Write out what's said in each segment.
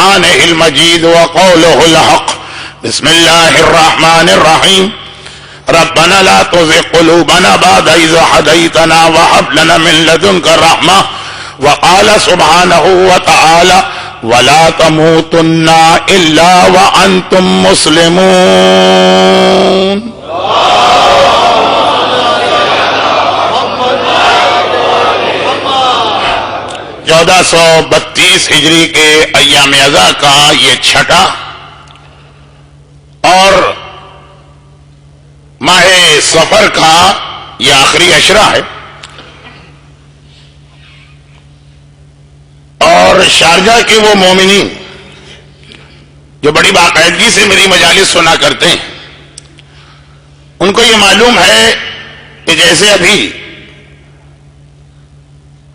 قرآنہ المجید وقولہ الحق بسم اللہ الرحمن الرحیم ربنا لا تزغ قلوبنا بعد إذ هديتنا وهب لنا من لدنك رحمة وقال سبحانه وتعالى ولا تموتن إلا وأنتم مسلمون. 1432 ہجری کے ایام اضحیٰ کا یہ چھٹا اور ماہ سفر کا یہ آخری عشرہ ہے، اور شارجہ کے وہ مومنین جو بڑی باقاعدگی سے میری مجالس سنا کرتے ہیں ان کو یہ معلوم ہے کہ جیسے ابھی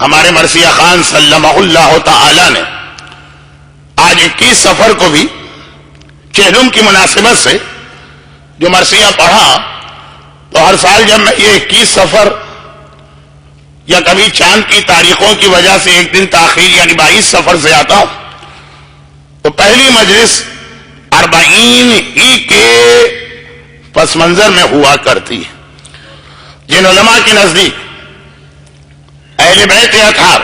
ہمارے مرثیہ خان سلمہ اللہ تعالی نے آج 21 سفر کو بھی چہلم کی مناسبت سے جو مرثیہ پڑھا، تو ہر سال جب میں یہ 21 سفر یا کبھی چاند کی تاریخوں کی وجہ سے ایک دن تاخیر یعنی 22 سفر سے آتا ہوں تو پہلی مجلس 40 ہی کے پس منظر میں ہوا کرتی ہے. جن علماء کے نزدیک اہل بیت اطہار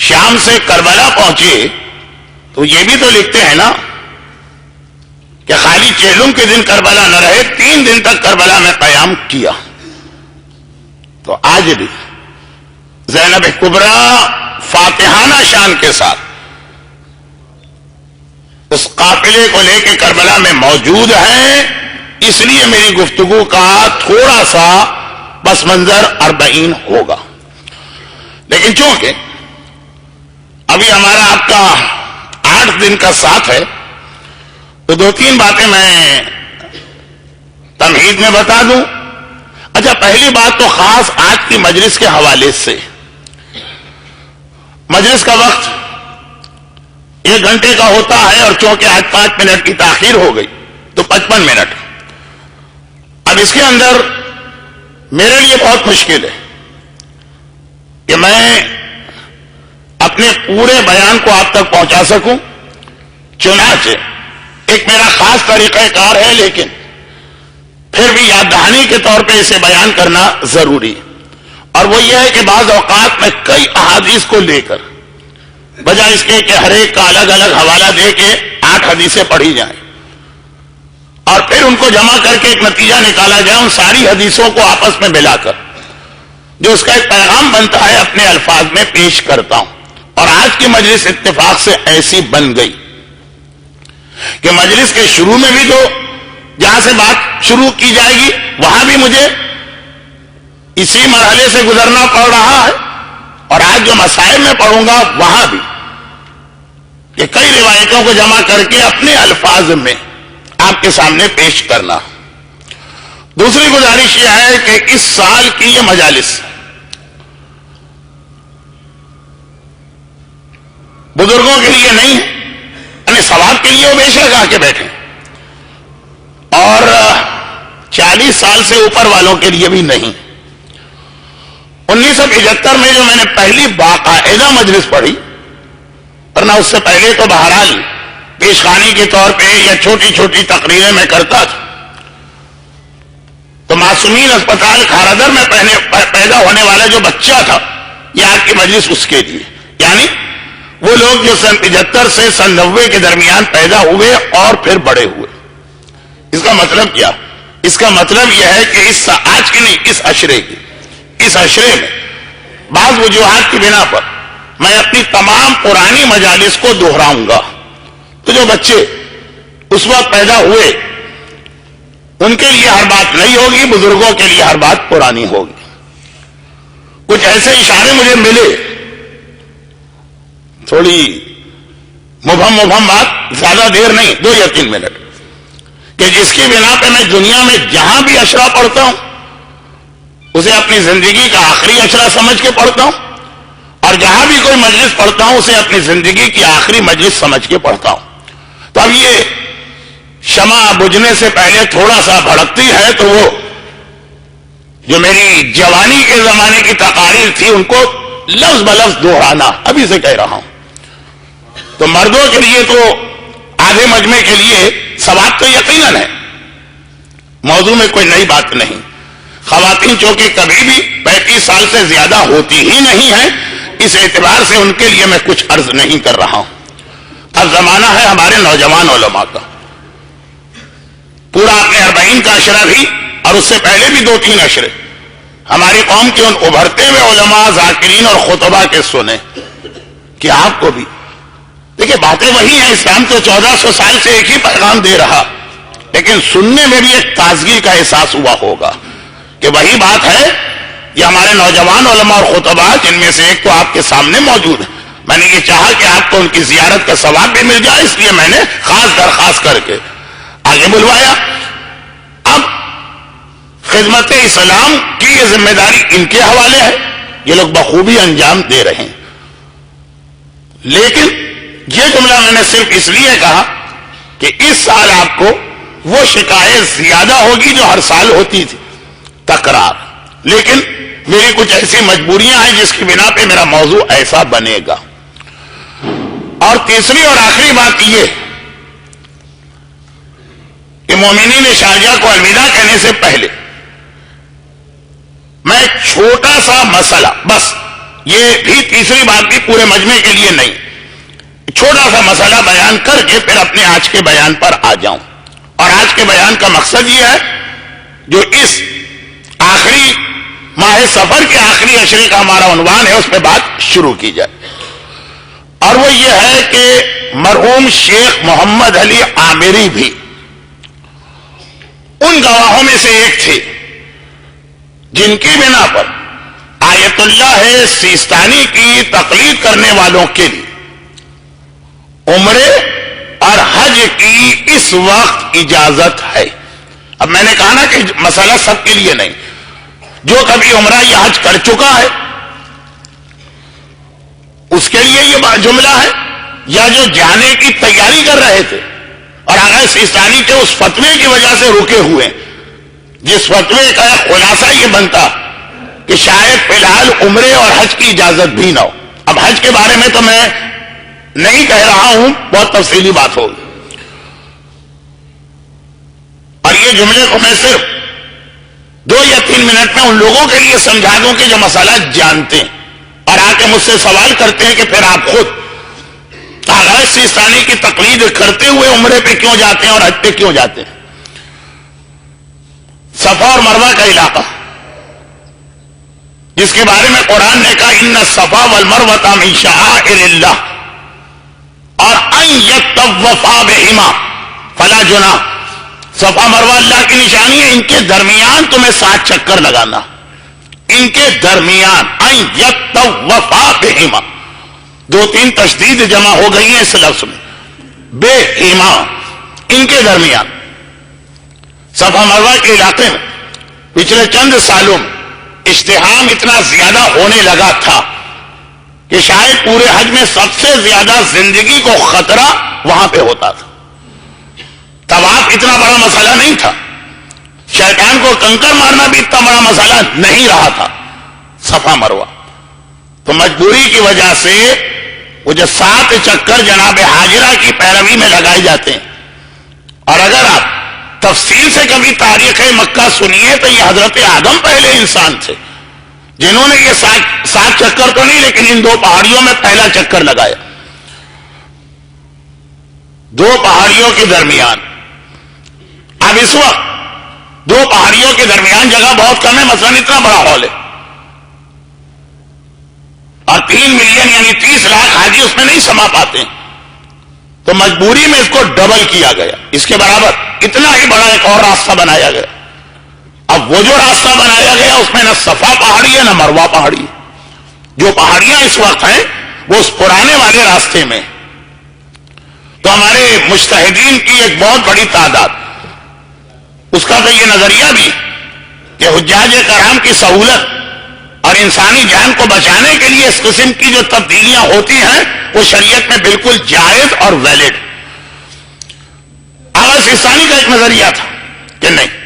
شام سے کربلا پہنچے تو یہ بھی تو لکھتے ہیں نا کہ خالی چہلم کے دن کربلا نہ رہے، 3 دن تک کربلا میں قیام کیا. تو آج بھی زینب کبریٰ فاتحانہ شان کے ساتھ اس قافلے کو لے کے کربلا میں موجود ہیں، اس لیے میری گفتگو کا تھوڑا سا پس منظر 40 ہوگا. لیکن چونکہ ابھی ہمارا آپ کا 8 دن کا ساتھ ہے تو 2-3 باتیں میں تمہید میں بتا دوں. اچھا، پہلی بات تو خاص آج کی مجلس کے حوالے سے. مجلس کا وقت 1 گھنٹے کا ہوتا ہے اور چونکہ آج 5 منٹ کی تاخیر ہو گئی تو 55 منٹ. اب اس کے اندر میرے لیے بہت مشکل ہے کہ میں اپنے پورے بیان کو آپ تک پہنچا سکوں. چنانچہ ایک میرا خاص طریقہ کار ہے، لیکن پھر بھی یاد دہانی کے طور پہ اسے بیان کرنا ضروری ہے، اور وہ یہ ہے کہ بعض اوقات میں کئی احادیث کو لے کر بجائے اس کے کہ ہر ایک کا الگ الگ حوالہ دے کے 8 حدیثیں پڑھی جائیں اور پھر ان کو جمع کر کے ایک نتیجہ نکالا جائے، ان ساری حدیثوں کو آپس میں ملا کر جو اس کا ایک پیغام بنتا ہے اپنے الفاظ میں پیش کرتا ہوں. اور آج کی مجلس اتفاق سے ایسی بن گئی کہ مجلس کے شروع میں بھی تو جہاں سے بات شروع کی جائے گی وہاں بھی مجھے اسی مرحلے سے گزرنا پڑ رہا ہے، اور آج جو مسائل میں پڑھوں گا وہاں بھی کہ کئی روایتوں کو جمع کر کے اپنے الفاظ میں آپ کے سامنے پیش کرنا. دوسری گزارش یہ ہے کہ اس سال کی یہ مجالس بزرگوں کے لیے نہیں ہے، یعنی ثواب کے لیے وہ بے شک آ کے بیٹھے، اور 40 سال سے اوپر والوں کے لیے بھی نہیں. 1975 میں جو میں نے پہلی باقاعدہ مجلس پڑھی، ورنہ اس سے پہلے تو بہرحال پیشخانی کے طور پہ یا چھوٹی چھوٹی تقریریں میں کرتا تھا، تو معصومین اسپتال کھارادر میں پیدا ہونے والا جو بچہ تھا یہ آج کی مجلس اس کے لیے، یعنی وہ لوگ جو سن 75 سے سن 90 کے درمیان پیدا ہوئے اور پھر بڑے ہوئے. اس کا مطلب کیا؟ اس کا مطلب یہ ہے کہ آج کی نہیں، اس عشرے میں بعض وجوہات کی بنا پر میں اپنی تمام پرانی مجالس کو دہراؤں گا. تو جو بچے اس وقت پیدا ہوئے ان کے لیے ہر بات نئی ہوگی، بزرگوں کے لیے ہر بات پرانی ہوگی. کچھ ایسے اشارے مجھے ملے، تھوڑی مبہم بات، زیادہ دیر نہیں، 2 یا 3 منٹ، کہ جس کی بنا پہ میں دنیا میں جہاں بھی اشرا پڑھتا ہوں اسے اپنی زندگی کا آخری اشرا سمجھ کے پڑھتا ہوں، اور جہاں بھی کوئی مجلس پڑھتا ہوں اسے اپنی زندگی کی آخری مجلس سمجھ کے پڑھتا ہوں. تو اب یہ شمع بجھنے سے پہلے تھوڑا سا بھڑکتی ہے، تو وہ جو میری جوانی کے زمانے کی تقاریر تھی ان کو لفظ بلفظ دہرانا ابھی سے کہہ رہا ہوں. تو تو مردوں کے لیے تو آدھے مجمع کے لیے ثواب تو یقیناً ہے، موضوع میں کوئی نئی بات نہیں۔ خواتین چونکہ کبھی بھی 35 سال سے زیادہ ہوتی ہی نہیں ہیں، اس اعتبار سے ان کے لیے میں کچھ عرض نہیں کر رہا ہوں۔ اب زمانہ ہے ہمارے نوجوان علماء کا، پورا اپنے 40 کا عشرہ بھی اور اس سے پہلے بھی 2-3 عشرے ہماری قوم کے ان ابھرتے ہوئے علماء، ذاکرین اور خطبہ کے سنیں کہ آپ کو بھی دیکھیں باتیں وہی ہیں۔ اسلام تو 1400 سال سے ایک ہی پیغام دے رہا، لیکن سننے میں بھی ایک تازگی کا احساس ہوا ہوگا کہ وہی بات ہے۔ یہ ہمارے نوجوان علماء اور خطبہ جن میں سے ایک تو آپ کے سامنے موجود ہے، میں نے یہ چاہا کہ آپ کو ان کی زیارت کا ثواب بھی مل جائے، اس لیے میں نے خاص درخواست کر کے آگے بلوایا۔ اب خدمت اسلام کی یہ ذمہ داری ان کے حوالے ہے، یہ لوگ بخوبی انجام دے رہے ہیں۔ لیکن یہ جملہ میں نے صرف اس لیے کہا کہ اس سال آپ کو وہ شکایت زیادہ ہوگی جو ہر سال ہوتی تھی، تکرار، لیکن میری کچھ ایسی مجبوریاں ہیں جس کی بنا پہ میرا موضوع ایسا بنے گا۔ اور تیسری اور آخری بات یہ کہ مومنین شارجہ کو الوداع کہنے سے پہلے میں ایک چھوٹا سا مسئلہ، بس یہ بھی تیسری بات بھی پورے مجمع کے لیے نہیں، چھوٹا سا مسئلہ بیان کر کے پھر اپنے آج کے بیان پر آ جاؤں۔ اور آج کے بیان کا مقصد یہ ہے جو اس آخری ماہ سفر کے آخری عشرے کا ہمارا عنوان ہے، اس پہ بات شروع کی جائے، اور وہ یہ ہے کہ مرحوم شیخ محمد علی عامری بھی ان گواہوں میں سے ایک تھے جن کی بنا پر آیت اللہ سیستانی کی تقلید کرنے والوں کے لیے عمرے اور حج کی اس وقت اجازت ہے۔ اب میں نے کہا نا کہ مسئلہ سب کے لیے نہیں، جو کبھی عمرہ یا حج کر چکا ہے اس کے لیے یہ جملہ ہے، یا جو جانے کی تیاری کر رہے تھے اور آغا سیستانی کے اس فتوے کی وجہ سے رکے ہوئے، جس فتوے کا خلاصہ یہ بنتا کہ شاید فی الحال عمرے اور حج کی اجازت بھی نہ ہو۔ اب حج کے بارے میں تو میں نہیں کہہ رہا ہوں، بہت تفصیلی بات ہوگی، اور یہ جملے کو میں صرف 2 یا 3 منٹ میں ان لوگوں کے لیے سمجھا دوں کہ جو مسئلہ جانتے ہیں اور آ کے مجھ سے سوال کرتے ہیں کہ پھر آپ خود آغا سیستانی کی تقلید کرتے ہوئے عمرے پہ کیوں جاتے ہیں اور حج پہ کیوں جاتے ہیں۔ صفا اور مروہ کا علاقہ جس کے بارے میں قرآن نے کہا ان الصفا والمروہ من شعائر اللہ، اور ان یطوفا بہما فلا جناح، صفا مروہ اللہ کی نشانی ہے، ان کے درمیان تمہیں 7 چکر لگانا، ان کے درمیان ان یطوفا بہما، 2-3 تشدید جمع ہو گئی ہیں اس لفظ میں، بہما، ان کے درمیان۔ صفا مروہ کے علاقے میں پچھلے چند سالوں میں ازدحام اتنا زیادہ ہونے لگا تھا کہ شاید پورے حج میں سب سے زیادہ زندگی کو خطرہ وہاں پہ ہوتا تھا۔ طواف اتنا بڑا مسئلہ نہیں تھا، شیطان کو کنکر مارنا بھی اتنا بڑا مسئلہ نہیں رہا تھا، صفا مروہ۔ تو مجبوری کی وجہ سے وہ جو 7 چکر جناب حاجرہ کی پیروی میں لگائے جاتے ہیں، اور اگر آپ تفصیل سے کبھی تاریخ مکہ سنیے تو یہ حضرت آدم پہلے انسان تھے جنہوں نے یہ 7 چکر تو نہیں لیکن ان 2 پہاڑیوں میں پہلا چکر لگایا، 2 پہاڑیوں کے درمیان۔ اب اس وقت 2 پہاڑیوں کے درمیان جگہ بہت کم ہے، مثلا اتنا بڑا ہال ہے اور 3 ملین یعنی 30 لاکھ حاجی اس میں نہیں سما پاتے، تو مجبوری میں اس کو ڈبل کیا گیا، اس کے برابر اتنا ہی بڑا ایک اور راستہ بنایا گیا۔ اب وہ جو راستہ بنایا گیا اس میں نہ صفا پہاڑی ہے نہ مروہ پہاڑی ہے، جو پہاڑیاں اس وقت ہیں وہ اس پرانے والے راستے میں۔ تو ہمارے مجتہدین کی ایک بہت بڑی تعداد، اس کا تو یہ نظریہ بھی کہ حجاج کرام کی سہولت اور انسانی جان کو بچانے کے لیے اس قسم کی جو تبدیلیاں ہوتی ہیں وہ شریعت میں بالکل جائز اور ویلڈ۔ آغا سیستانی کا ایک نظریہ تھا کہ نہیں،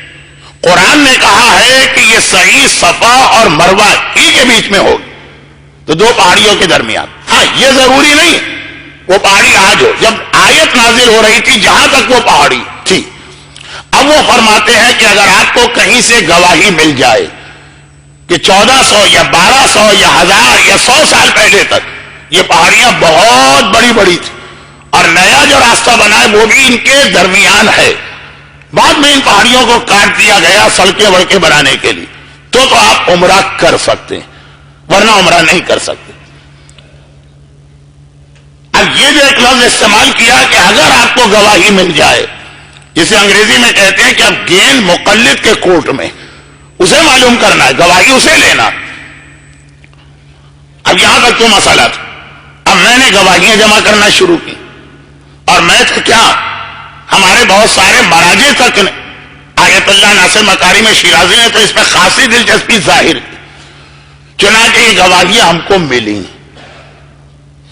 قرآن نے کہا ہے کہ یہ صحیح صفا اور مروہ ہی کے بیچ میں ہوگی، تو 2 پہاڑیوں کے درمیان۔ ہاں یہ ضروری نہیں وہ پہاڑی آج ہو. جب آیت نازل ہو رہی تھی جہاں تک وہ پہاڑی تھی. اب وہ فرماتے ہیں کہ اگر آپ کو کہیں سے گواہی مل جائے کہ 1400 یا 1200 یا 1000 یا 100 سال پہلے تک یہ پہاڑیاں بہت بڑی بڑی تھی اور نیا جو راستہ بنا ہے وہ بھی ان کے درمیان ہے, بعد میں ان پہاڑیوں کو کاٹ دیا گیا سڑکیں وڑکیں بنانے کے لیے, تو آپ عمرہ کر سکتے ہیں, ورنہ عمرہ نہیں کر سکتے. اب یہ جو ایک لفظ استعمال کیا کہ اگر آپ کو گواہی مل جائے, جسے انگریزی میں کہتے ہیں کہ اب گین مقلد کے کورٹ میں, اسے معلوم کرنا ہے, گواہی اسے لینا. اب یہاں تک تو مسئلہ تھا. اب میں نے گواہیاں جمع کرنا شروع کی, اور میں تو کیا ہمارے بہت سارے مراجع تک نے, آیت اللہ ناصر مکارم شیرازی نے تو اس میں خاصی دلچسپی ظاہر کی. چنانچہ یہ گواہیاں ہم کو ملی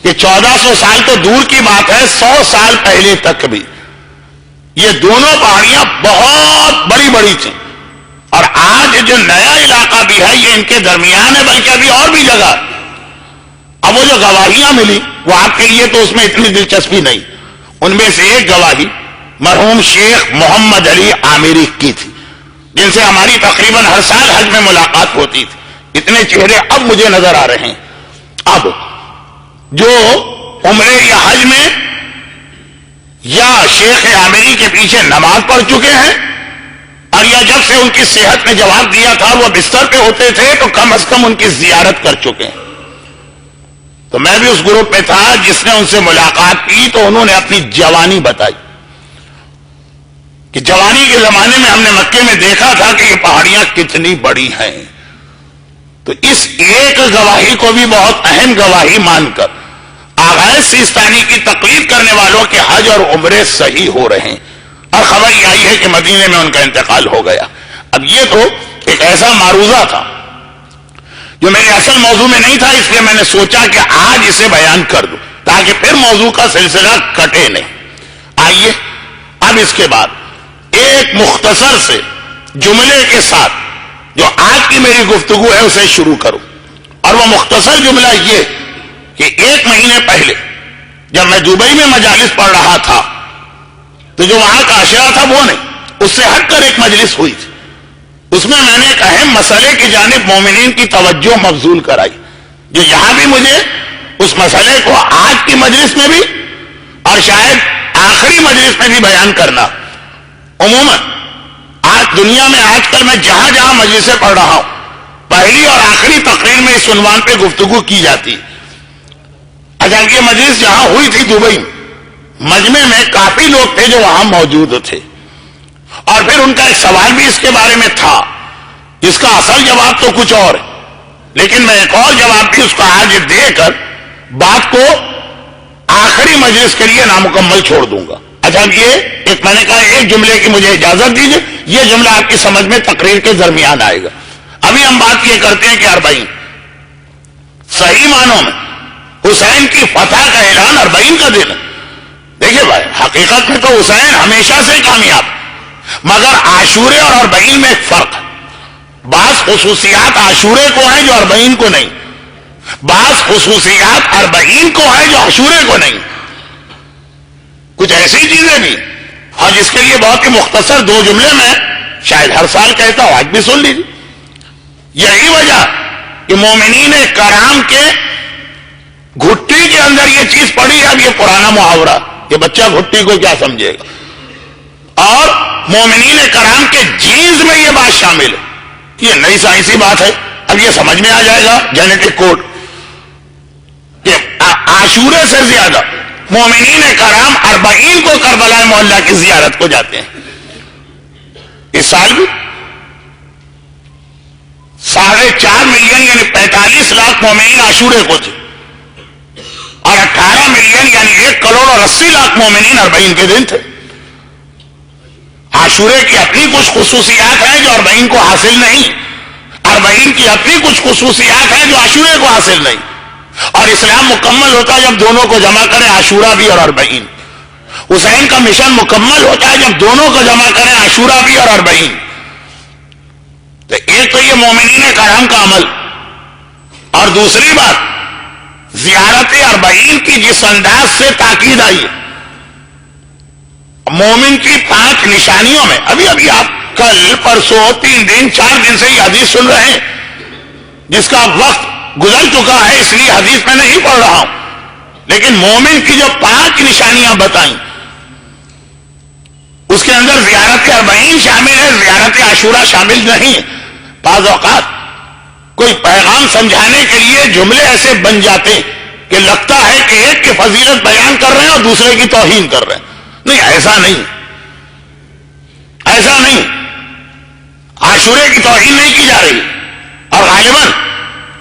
کہ 1400 سال تو دور کی بات ہے, 100 سال پہلے تک بھی یہ دونوں پہاڑیاں بہت بڑی بڑی تھیں, اور آج جو نیا علاقہ بھی ہے یہ ان کے درمیان ہے, بلکہ ابھی اور بھی جگہ. اب وہ جو گواہیاں ملی وہ آپ کے لیے تو اس میں اتنی دلچسپی نہیں. ان میں سے ایک گواہی مرحوم شیخ محمد علی عامری کی تھی, جن سے ہماری تقریباً ہر سال حج میں ملاقات ہوتی تھی. اتنے چہرے اب مجھے نظر آ رہے ہیں. اب جو عمرے یا حج میں یا شیخ عامری کے پیچھے نماز پڑھ چکے ہیں, اور یا جب سے ان کی صحت نے جواب دیا تھا وہ بستر پہ ہوتے تھے تو کم از کم ان کی زیارت کر چکے ہیں. تو میں بھی اس گروپ میں تھا جس نے ان سے ملاقات کی, تو انہوں نے اپنی جوانی بتائی کہ جوانی کے زمانے میں ہم نے مکے میں دیکھا تھا کہ یہ پہاڑیاں کتنی بڑی ہیں. تو اس ایک گواہی کو بھی بہت اہم گواہی مان کر آغاز سیستانی کی تقلید کرنے والوں کے حج اور عمرے صحیح ہو رہے ہیں, اور خبر یہ آئی ہے کہ مدینے میں ان کا انتقال ہو گیا. اب یہ تو ایک ایسا معروضہ تھا جو میرے اصل موضوع میں نہیں تھا, اس لیے میں نے سوچا کہ آج اسے بیان کر دوں تاکہ پھر موضوع کا سلسلہ کٹے نہیں. آئیے اب اس کے بعد ایک مختصر سے جملے کے ساتھ جو آج کی میری گفتگو ہے اسے شروع کروں. اور وہ مختصر جملہ یہ کہ 1 مہینے پہلے جب میں دبئی میں مجالس پڑھ رہا تھا تو جو وہاں کا عشرہ تھا وہ نہیں, اس سے ہٹ کر ایک مجلس ہوئی تھی. اس میں نے ایک اہم مسئلے کی جانب مومنین کی توجہ مبذول کرائی, جو یہاں بھی مجھے اس مسئلے کو آج کی مجلس میں بھی اور شاید آخری مجلس میں بھی بیان کرنا. عموماً آج دنیا میں آج کل میں جہاں جہاں مجلسیں پڑھ رہا ہوں پہلی اور آخری تقریر میں اس عنوان پہ گفتگو کی جاتی. اچھا, یہ مجلس جہاں ہوئی تھی دبئی مجمع میں کافی لوگ تھے جو وہاں موجود تھے, اور پھر ان کا ایک سوال بھی اس کے بارے میں تھا جس کا اصل جواب تو کچھ اور ہے, لیکن میں ایک اور جواب بھی اس کا آج دے کر بات کو آخری مجلس کے لیے نامکمل چھوڑ دوں گا. اچھا, یہ ایک میں نے کہا ایک جملے کی مجھے اجازت دیجیے, یہ جملہ آپ کی سمجھ میں تقریر کے درمیان آئے گا. ابھی ہم بات یہ کرتے ہیں کہ 40 صحیح معنوں میں حسین کی فتح کا اعلان 40 کا دن. دیکھیے بھائی, حقیقت میں تو حسین ہمیشہ سے کامیاب, مگر عاشورے اور 40 میں ایک فرق ہے. بعض خصوصیات عاشورے کو ہیں جو 40 کو نہیں, بعض خصوصیات 40 کو ہیں جو عاشورے کو نہیں. کچھ ایسی چیزیں بھی, اور جس کے لیے بہت ہی مختصر 2 جملے میں شاید ہر سال کہتا ہوں, آج بھی سن لیجیے. یہی وجہ کہ مومنین کرام کے گھٹی کے اندر یہ چیز پڑی ہے. اب یہ پرانا محاورہ کہ بچہ گھٹی کو کیا سمجھے گا, اور مومنین کرام کے جینز میں یہ بات شامل ہے. یہ نئی سائنسی بات ہے, اب یہ سمجھ میں آ جائے گا جینیٹک کوڈ کہ عاشورے سے زیادہ مومنین کرام 40 کو کربلا محلہ کی زیارت کو جاتے ہیں. اس سال بھی 4.5 ملین یعنی 45 لاکھ مومنین عاشورے کو تھے, اور 18 ملین یعنی 1 کروڑ اور 80 لاکھ مومنین 40 کے دن تھے. عاشورے کی اپنی کچھ خصوصیات ہیں جو 40 کو حاصل نہیں, 40 کی اپنی کچھ خصوصیات ہیں جو عاشورے کو حاصل نہیں. اور اسلام مکمل ہوتا ہے جب دونوں کو جمع کریں, عاشورہ بھی اور 40. حسین کا مشن مکمل ہوتا ہے جب دونوں کو جمع کریں, عاشورہ بھی اور 40. تو ایک تو یہ مومنین کرام کا عمل, اور دوسری بات زیارت اربعین کی جس انداز سے تاکید آئی، مومن کی 5 نشانیوں میں، ابھی آپ کل پرسوں 3 دن 4 دن سے یہ حدیث سن رہے ہیں، جس کا وقت گزر چکا ہے اس لیے حدیث میں نہیں پڑھ رہا ہوں، لیکن مومن کی جو 5 نشانیاں بتائیں اس کے اندر زیارت اربعین شامل ہے، زیارت عاشورہ شامل نہیں ہے۔ بعض اوقات کوئی پیغام سمجھانے کے لیے جملے ایسے بن جاتے کہ لگتا ہے کہ ایک کی فضیلت بیان کر رہے ہیں اور دوسرے کی توہین کر رہے ہیں۔ نہیں، ایسا نہیں، ایسا نہیں، عاشورے کی توہین نہیں کی جا رہی، اور غالباً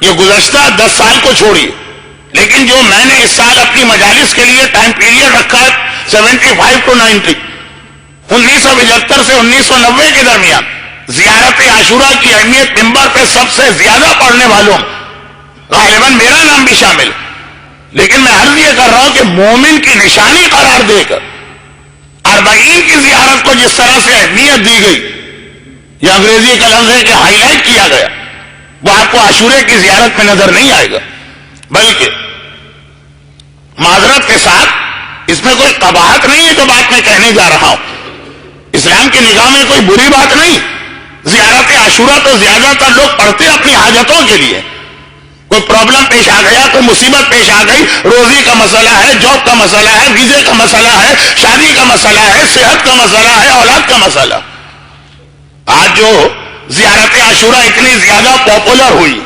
یہ گزشتہ 10 سال کو چھوڑیے، لیکن جو میں نے اس سال اپنی مجالس کے لیے ٹائم پیریڈ رکھا ہے 75 to 90، 1975 سے 1990 کے درمیان زیارت عاشورہ کی اہمیت منبر پہ سب سے زیادہ پڑھنے والوں غالباً میرا نام بھی شامل، لیکن میں عرض یہ کر رہا ہوں کہ مومن کی نشانی قرار دے کر اربعین کی زیارت کو جس طرح سے اہمیت دی گئی، یہ انگریزی کا لفظ ہے کہ ہائی لائٹ کیا گیا، وہ آپ کو عاشورے کی زیارت میں نظر نہیں آئے گا، بلکہ معذرت کے ساتھ اس میں کوئی قباحت نہیں ہے جو بات میں کہنے جا رہا ہوں، اسلام کی نگاہ میں کوئی بری بات نہیں۔ زیارت عاشورہ تو زیادہ تر لوگ پڑھتے اپنی حاجتوں کے لیے، کوئی پرابلم پیش آ گیا، کوئی مصیبت پیش آ گئی، روزی کا مسئلہ ہے، جاب کا مسئلہ ہے، ویزے کا مسئلہ ہے، شادی کا مسئلہ ہے، صحت کا مسئلہ ہے، اولاد کا مسئلہ۔ آج جو زیارت عاشورہ اتنی زیادہ پاپولر ہوئی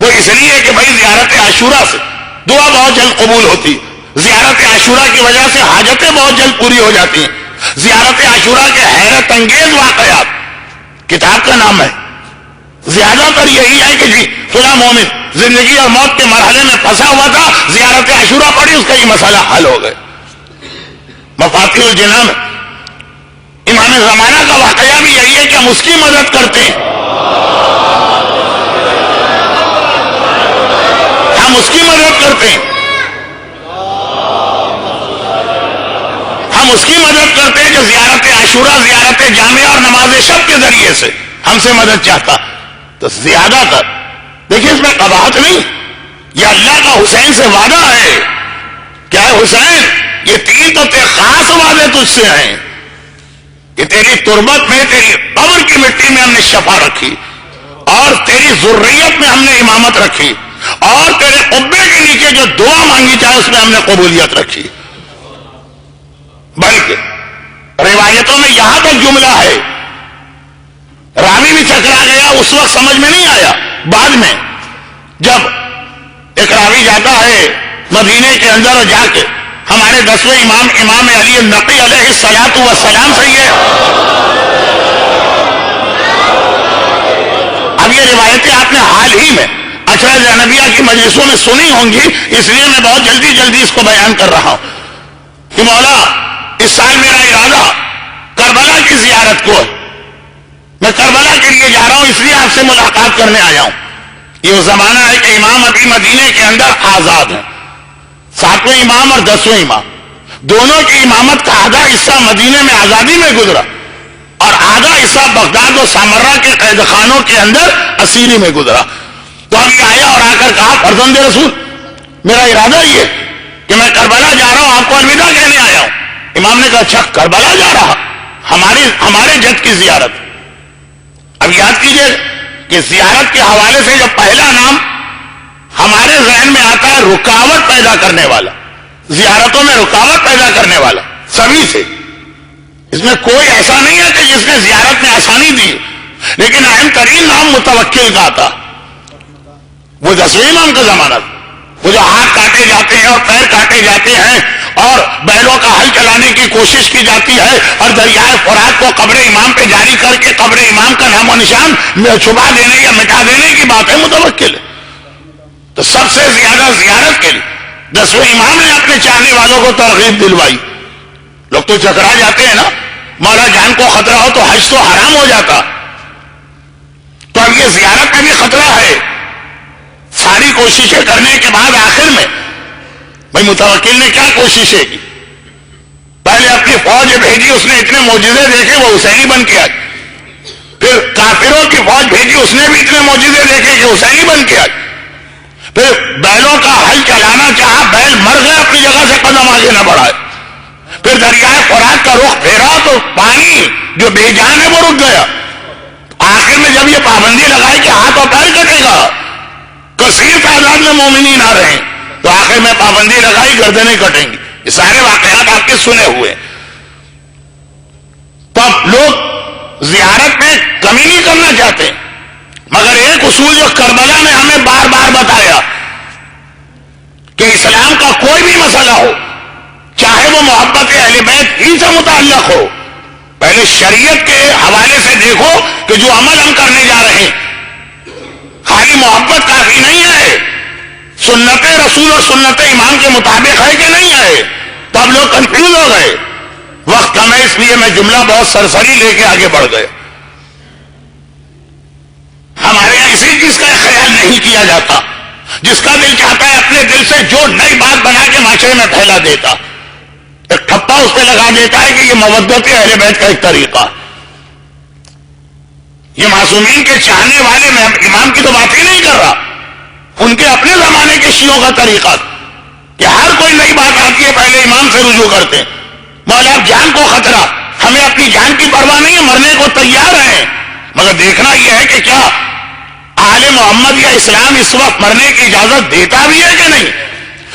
وہ اس لیے کہ بھائی زیارت عاشورہ سے دعا بہت جلد قبول ہوتی، زیارت عاشورہ کی وجہ سے حاجتیں بہت جلد پوری ہو جاتی ہیں۔ زیارت عاشورہ کے حیرت انگیز واقعات کتاب کا نام ہے، زیادہ تر یہی ہے کہ جی فلاں مومن زندگی اور موت کے مرحلے میں پھنسا ہوا تھا، زیارت عاشورہ پڑھی، اس کا یہ مسئلہ حل ہو گئے۔ مفاتیح الجنان میں امام زمانہ کا واقعہ بھی یہی ہے کہ ہم اس کی مدد کرتے ہیں، ہم اس کی مدد کرتے ہیں، ہم اس کی مدد کرتے ہیں جو زیارت عاشورہ، زیارت جامعہ اور نماز شب کے ذریعے سے ہم سے مدد چاہتا۔ تو زیادہ تر دیکھیں اس میں قباحت نہیں، یہ اللہ کا حسین سے وعدہ ہے، کیا ہے حسین؟ یہ 3 تو خاص وعدے تجھ سے ہیں کہ تیری تربت میں، تیری قبر کی مٹی میں ہم نے شفا رکھی، اور تیری ذریت میں ہم نے امامت رکھی، اور تیرے قبے کے نیچے جو دعا مانگی چاہے اس میں ہم نے قبولیت رکھی۔ بلکہ روایتوں میں یہاں تک جملہ ہے، راوی بھی چکرا گیا، اس وقت سمجھ میں نہیں آیا، بعد میں جب ایک راوی جاتا ہے مدینے کے اندر اور جا کے ہمارے 10ویں امام امام علی النقی علیہ الصلوۃ والسلام سے یہ اب یہ روایتیں آپ نے حال ہی میں اشرا زینبیہ کی مجلسوں میں سنی ہوں گی، اس لیے میں بہت جلدی اس کو بیان کر رہا ہوں کہ مولا اس سال میرا ارادہ کربلا کی زیارت کو ہے، میں کربلا کے لیے جا رہا ہوں، اس لیے آپ سے ملاقات کرنے آیا ہوں۔ یہ وہ زمانہ ہے کہ امام ابھی مدینے کے اندر آزاد ہیں، 7ویں امام اور 10ویں امام دونوں کی امامت کا آدھا حصہ مدینے میں آزادی میں گزرا، اور آدھا حصہ بغداد و سامرہ کے قید خانوں کے اندر اسیری میں گزرا۔ تو اب یہ آیا اور آ کر کہا فرزند رسول میرا ارادہ یہ کہ میں کربلا جا رہا ہوں، آپ کو الوداع کہنے آیا ہوں۔ امام نے کہا اچھا کربلا جا رہا، ہمارے جد کی زیارت۔ اب یاد کیجئے کہ زیارت کے حوالے سے جو پہلا نام ہمارے ذہن میں آتا ہے رکاوٹ پیدا کرنے والا، زیارتوں میں رکاوٹ پیدا کرنے والا سبھی سے، اس میں کوئی ایسا نہیں ہے کہ جس نے زیارت میں آسانی دی، لیکن اہم ترین نام متوکل کا آتا، وہ 10ویں امام کا زمانہ تھا، وہ جو ہاتھ کاٹے جاتے ہیں اور پیر کاٹے جاتے ہیں اور بیلوں کا ہل چلانے کی کوشش کی جاتی ہے، اور دریائے فرات کو قبر امام پہ جاری کر کے قبر امام کا نام و نشان چھپا دینے یا مٹا دینے کی بات ہے، متوکل ہے۔ تو سب سے زیادہ زیارت کے لیے 10ویں امام نے اپنے چاہنے والوں کو ترغیب دلوائی۔ لوگ تو چکرا جاتے ہیں نا، مولا جان کو خطرہ ہو تو حج تو حرام ہو جاتا، تو اب یہ زیارت میں بھی خطرہ ہے۔ ساری کوششیں کرنے کے بعد آخر میں بھائی متوکل نے کیا کوششیں کی؟ پہلے اپنی فوج بھیجی، اس نے اتنے معجزے دیکھے وہ حسینی بن کے آئی، پھر کافروں کی فوج بھیجی، اس نے بھی اتنے معجزے دیکھے کہ حسینی بن کے آئی، پھر بیلوں کا ہل چلانا چاہا، بیل مر گئے، اپنی جگہ سے قدم آگے نہ بڑھائے. پھر دریائے فرات کا رخ پھیرا تو پانی جو بے جان ہے وہ رک گیا. آخر میں جب یہ پابندی لگائی کہ ہاتھ اور پیر کٹے گا، کثیر تعداد میں مومنین آ رہے ہیں، تو آخر میں پابندی لگائی گردنیں کٹیں گی. یہ سارے واقعات آپ کے سنے ہوئے. تو اب لوگ زیارت میں کمی نہیں کرنا چاہتے، مگر ایک اصول جو کربلا نے ہمیں بار بار بتایا کہ اسلام کا کوئی بھی مسئلہ ہو، چاہے وہ محبت اہل بیت ہی سے متعلق ہو، پہلے شریعت کے حوالے سے دیکھو کہ جو عمل ہم کرنے جا رہے ہیں خالی محبت کافی نہیں ہے، سنت رسول اور سنت امام کے مطابق ہے کہ نہیں ہے. تو اب لوگ کنفیوز ہو گئے. وقت کم ہے اس لیے میں جملہ بہت سرسری لے کے آگے بڑھ گئے. ہمارے یہاں اسی چیز کا خیال نہیں کیا جاتا. جس کا دل چاہتا ہے اپنے دل سے جو نئی بات بنا کے معاشرے میں پھیلا دیتا، ایک ٹھپا اس پہ لگا دیتا ہے کہ یہ مودت اہل بیت کا ایک طریقہ. یہ معصومین کے چاہنے والے، میں امام کی تو بات ہی نہیں کر رہا، ان کے اپنے زمانے کے شیعوں کا طریقہ کہ ہر کوئی نئی بات آتی ہے پہلے امام سے رجوع کرتے ہیں. مولا جان کو خطرہ، ہمیں اپنی جان کی پرواہ نہیں ہے، مرنے کو تیار ہیں، مگر دیکھنا یہ ہے کہ کیا آل محمد یا اسلام اس وقت مرنے کی اجازت دیتا بھی ہے کہ نہیں.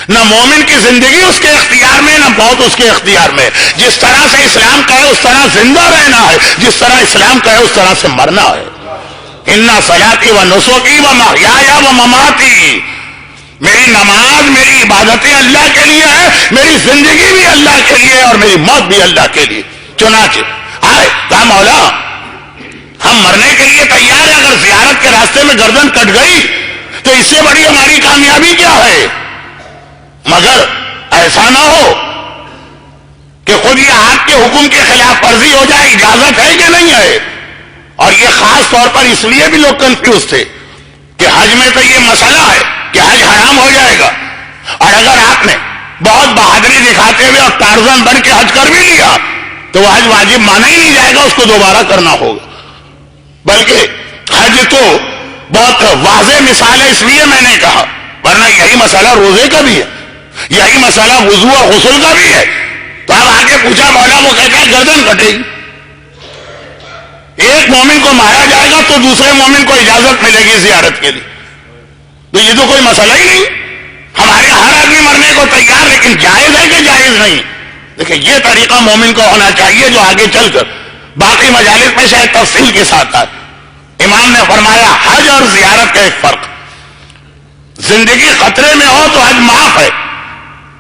نہ مومن کی زندگی اس کے اختیار میں، نہ موت اس کے اختیار میں. جس طرح سے اسلام کا ہے اس طرح زندہ رہنا ہے، جس طرح اسلام کا ہے اس طرح سے مرنا ہے. اِنَّ صَلَاتِي وَنُسُكِي وَمَحْيَايَ وَمَمَاتِي، میری نماز، میری عبادتیں اللہ کے لیے ہے، میری زندگی بھی اللہ کے لیے اور میری موت بھی اللہ کے لیے. چنانچہ آئے کہا مولا ہم مرنے کے لیے تیار ہیں، اگر زیارت کے راستے میں گردن کٹ گئی تو اس سے بڑی ہماری کامیابی کیا ہے. مگر ایسا نہ ہو کہ خود یہ آپ کے حکم کے خلاف ورزی ہو جائے. اجازت ہے کہ نہیں ہے. اور یہ خاص طور پر اس لیے بھی لوگ کنفیوز تھے کہ حج میں تو یہ مسئلہ ہے کہ حج حرام ہو جائے گا، اور اگر آپ نے بہت بہادری دکھاتے ہوئے اور ٹارزن بن کے حج کر بھی لیا تو وہ حج واجب مانا ہی نہیں جائے گا، اس کو دوبارہ کرنا ہوگا. بلکہ حج تو بہت واضح مثال ہے، اس لیے میں نے کہا، ورنہ یہی مسئلہ روزے کا بھی ہے، یہی مسئلہ وضو اور غسل کا بھی ہے. تو اب آگے پوچھا مولا، وہ کہتا ہے گردن کٹے گی. ایک مومن کو مارا جائے گا تو دوسرے مومن کو اجازت ملے گی زیارت کے لیے. تو یہ تو کوئی مسئلہ ہی نہیں. ہمارے ہر آدمی مرنے کو تیار، لیکن جائز ہے کہ جائز نہیں. دیکھیں یہ طریقہ مومن کو ہونا چاہیے جو آگے چل کر باقی مجالس میں شاید تفصیل کے ساتھ آئے. امام نے فرمایا حج اور زیارت کا ایک فرق، زندگی خطرے میں ہو تو حج معاف ہے،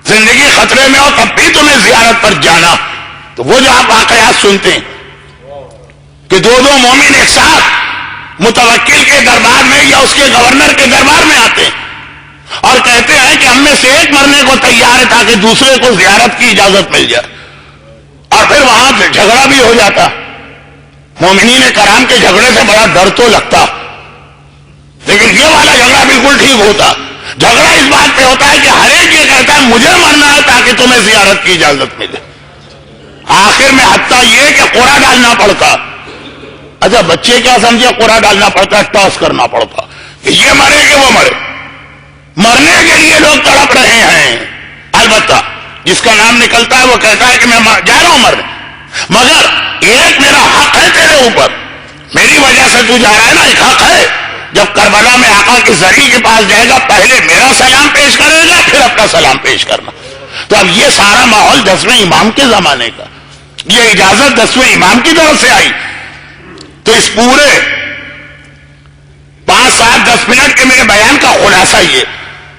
زندگی خطرے میں ہو تب بھی تمہیں زیارت پر جانا. تو وہ جو آپ واقعات سنتے ہیں کہ دو مومن ایک ساتھ متوکل کے دربار میں یا اس کے گورنر کے دربار میں آتے ہیں اور کہتے ہیں کہ ہم میں سے ایک مرنے کو تیار ہے تاکہ دوسرے کو زیارت کی اجازت مل جائے، اور پھر وہاں جھگڑا بھی ہو جاتا. مومنین کرام کے جھگڑے سے بڑا ڈر تو لگتا، لیکن یہ والا جھگڑا بالکل ٹھیک ہوتا. جھگڑا اس بات پہ ہوتا ہے کہ ہر ایک یہ کہتا ہے مجھے مرنا ہے تاکہ تمہیں زیارت کی اجازت ملے. آخر میں حتیٰ یہ کہ قرعہ ڈالنا پڑتا. اچھا بچے کیا سمجھے قرعہ ڈالنا پڑتا، ٹاس کرنا پڑتا کہ یہ مرے کہ وہ مرے. مرنے کے لیے لوگ تڑپ رہے ہیں. البتہ جس کا نام نکلتا ہے وہ کہتا ہے کہ میں جا رہا ہوں مرنے، مگر ایک میرا حق ہے تیرے اوپر، میری وجہ سے تو جا رہا ہے نا، ایک حق ہے. جب کربلا میں آقا کی زری کے پاس جائے گا پہلے میرا سلام پیش کرے گا پھر اپنا سلام پیش کرنا. تو اب یہ سارا ماحول 10ویں امام کے زمانے کا، یہ اجازت 10ویں امام کی طرف سے آئی. تو اس پورے 5 سات 10 منٹ کے میرے بیان کا خلاصہ یہ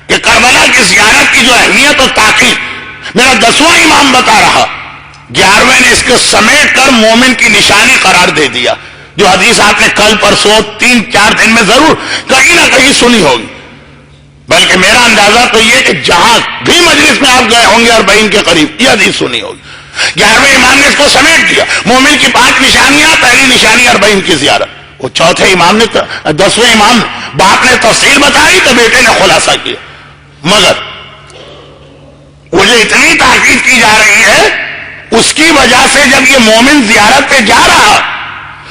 کہ کربلا کی زیارت کی جو اہمیت اور تاکید میرا 10واں امام بتا رہا، 11ویں نے اس کو سمیٹ کر مومن کی نشانی قرار دے دیا. جو حدیث آپ نے کل پرسوں 3-4 دن میں ضرور کہیں نہ کہیں سنی ہوگی، بلکہ میرا اندازہ تو یہ کہ جہاں بھی مجلس میں آپ گئے ہوں گے 40 کے قریب یہ حدیث سنی ہوگی. 11ویں امام نے اس کو سمیٹ دیا. مومن کی 5 نشانیاں، پہلی نشانی 40 کی زیارت. وہ چوتھے امام نے 10ویں امام باپ نے تفصیل بتائی تو بیٹے نے خلاصہ کیا. مگر وہ جو اتنی تاکید کی جا رہی ہے اس کی وجہ سے جب یہ مومن زیارت پہ جا رہا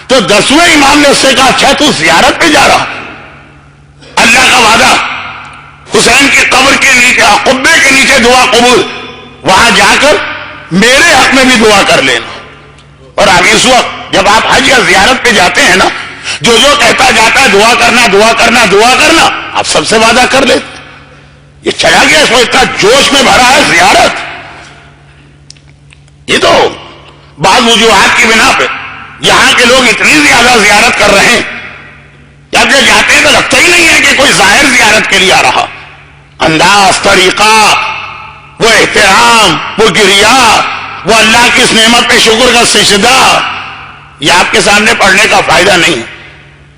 تو 10ویں امام نے اس سے کہا اچھا تو زیارت پہ جا رہا، اللہ کا وعدہ حسین کی قبر کے نیچے قبے کے نیچے دعا قبول، وہاں جا کر میرے حق میں بھی دعا کر لینا۔ اور اب اس وقت جب آپ حج یا زیارت پہ جاتے ہیں نا، جو کہتا جاتا ہے دعا کرنا دعا کرنا دعا کرنا، آپ سب سے وعدہ کر لیتے۔ یہ چلا گیا، اس کو اتنا جوش میں بھرا ہے زیارت۔ یہ تو بعض وجوہات کی بنا پہ یہاں کے لوگ اتنی زیادہ زیارت کر رہے ہیں، جب یہ جاتے ہیں تو لگتا ہی نہیں ہے کہ کوئی ظاہر زیارت کے لیے آ رہا۔ انداز، طریقہ، وہ احترام، وہ گریا، وہ اللہ کی اس نعمت پہ شکر کا سجدہ، یہ آپ کے سامنے پڑھنے کا فائدہ نہیں ہے۔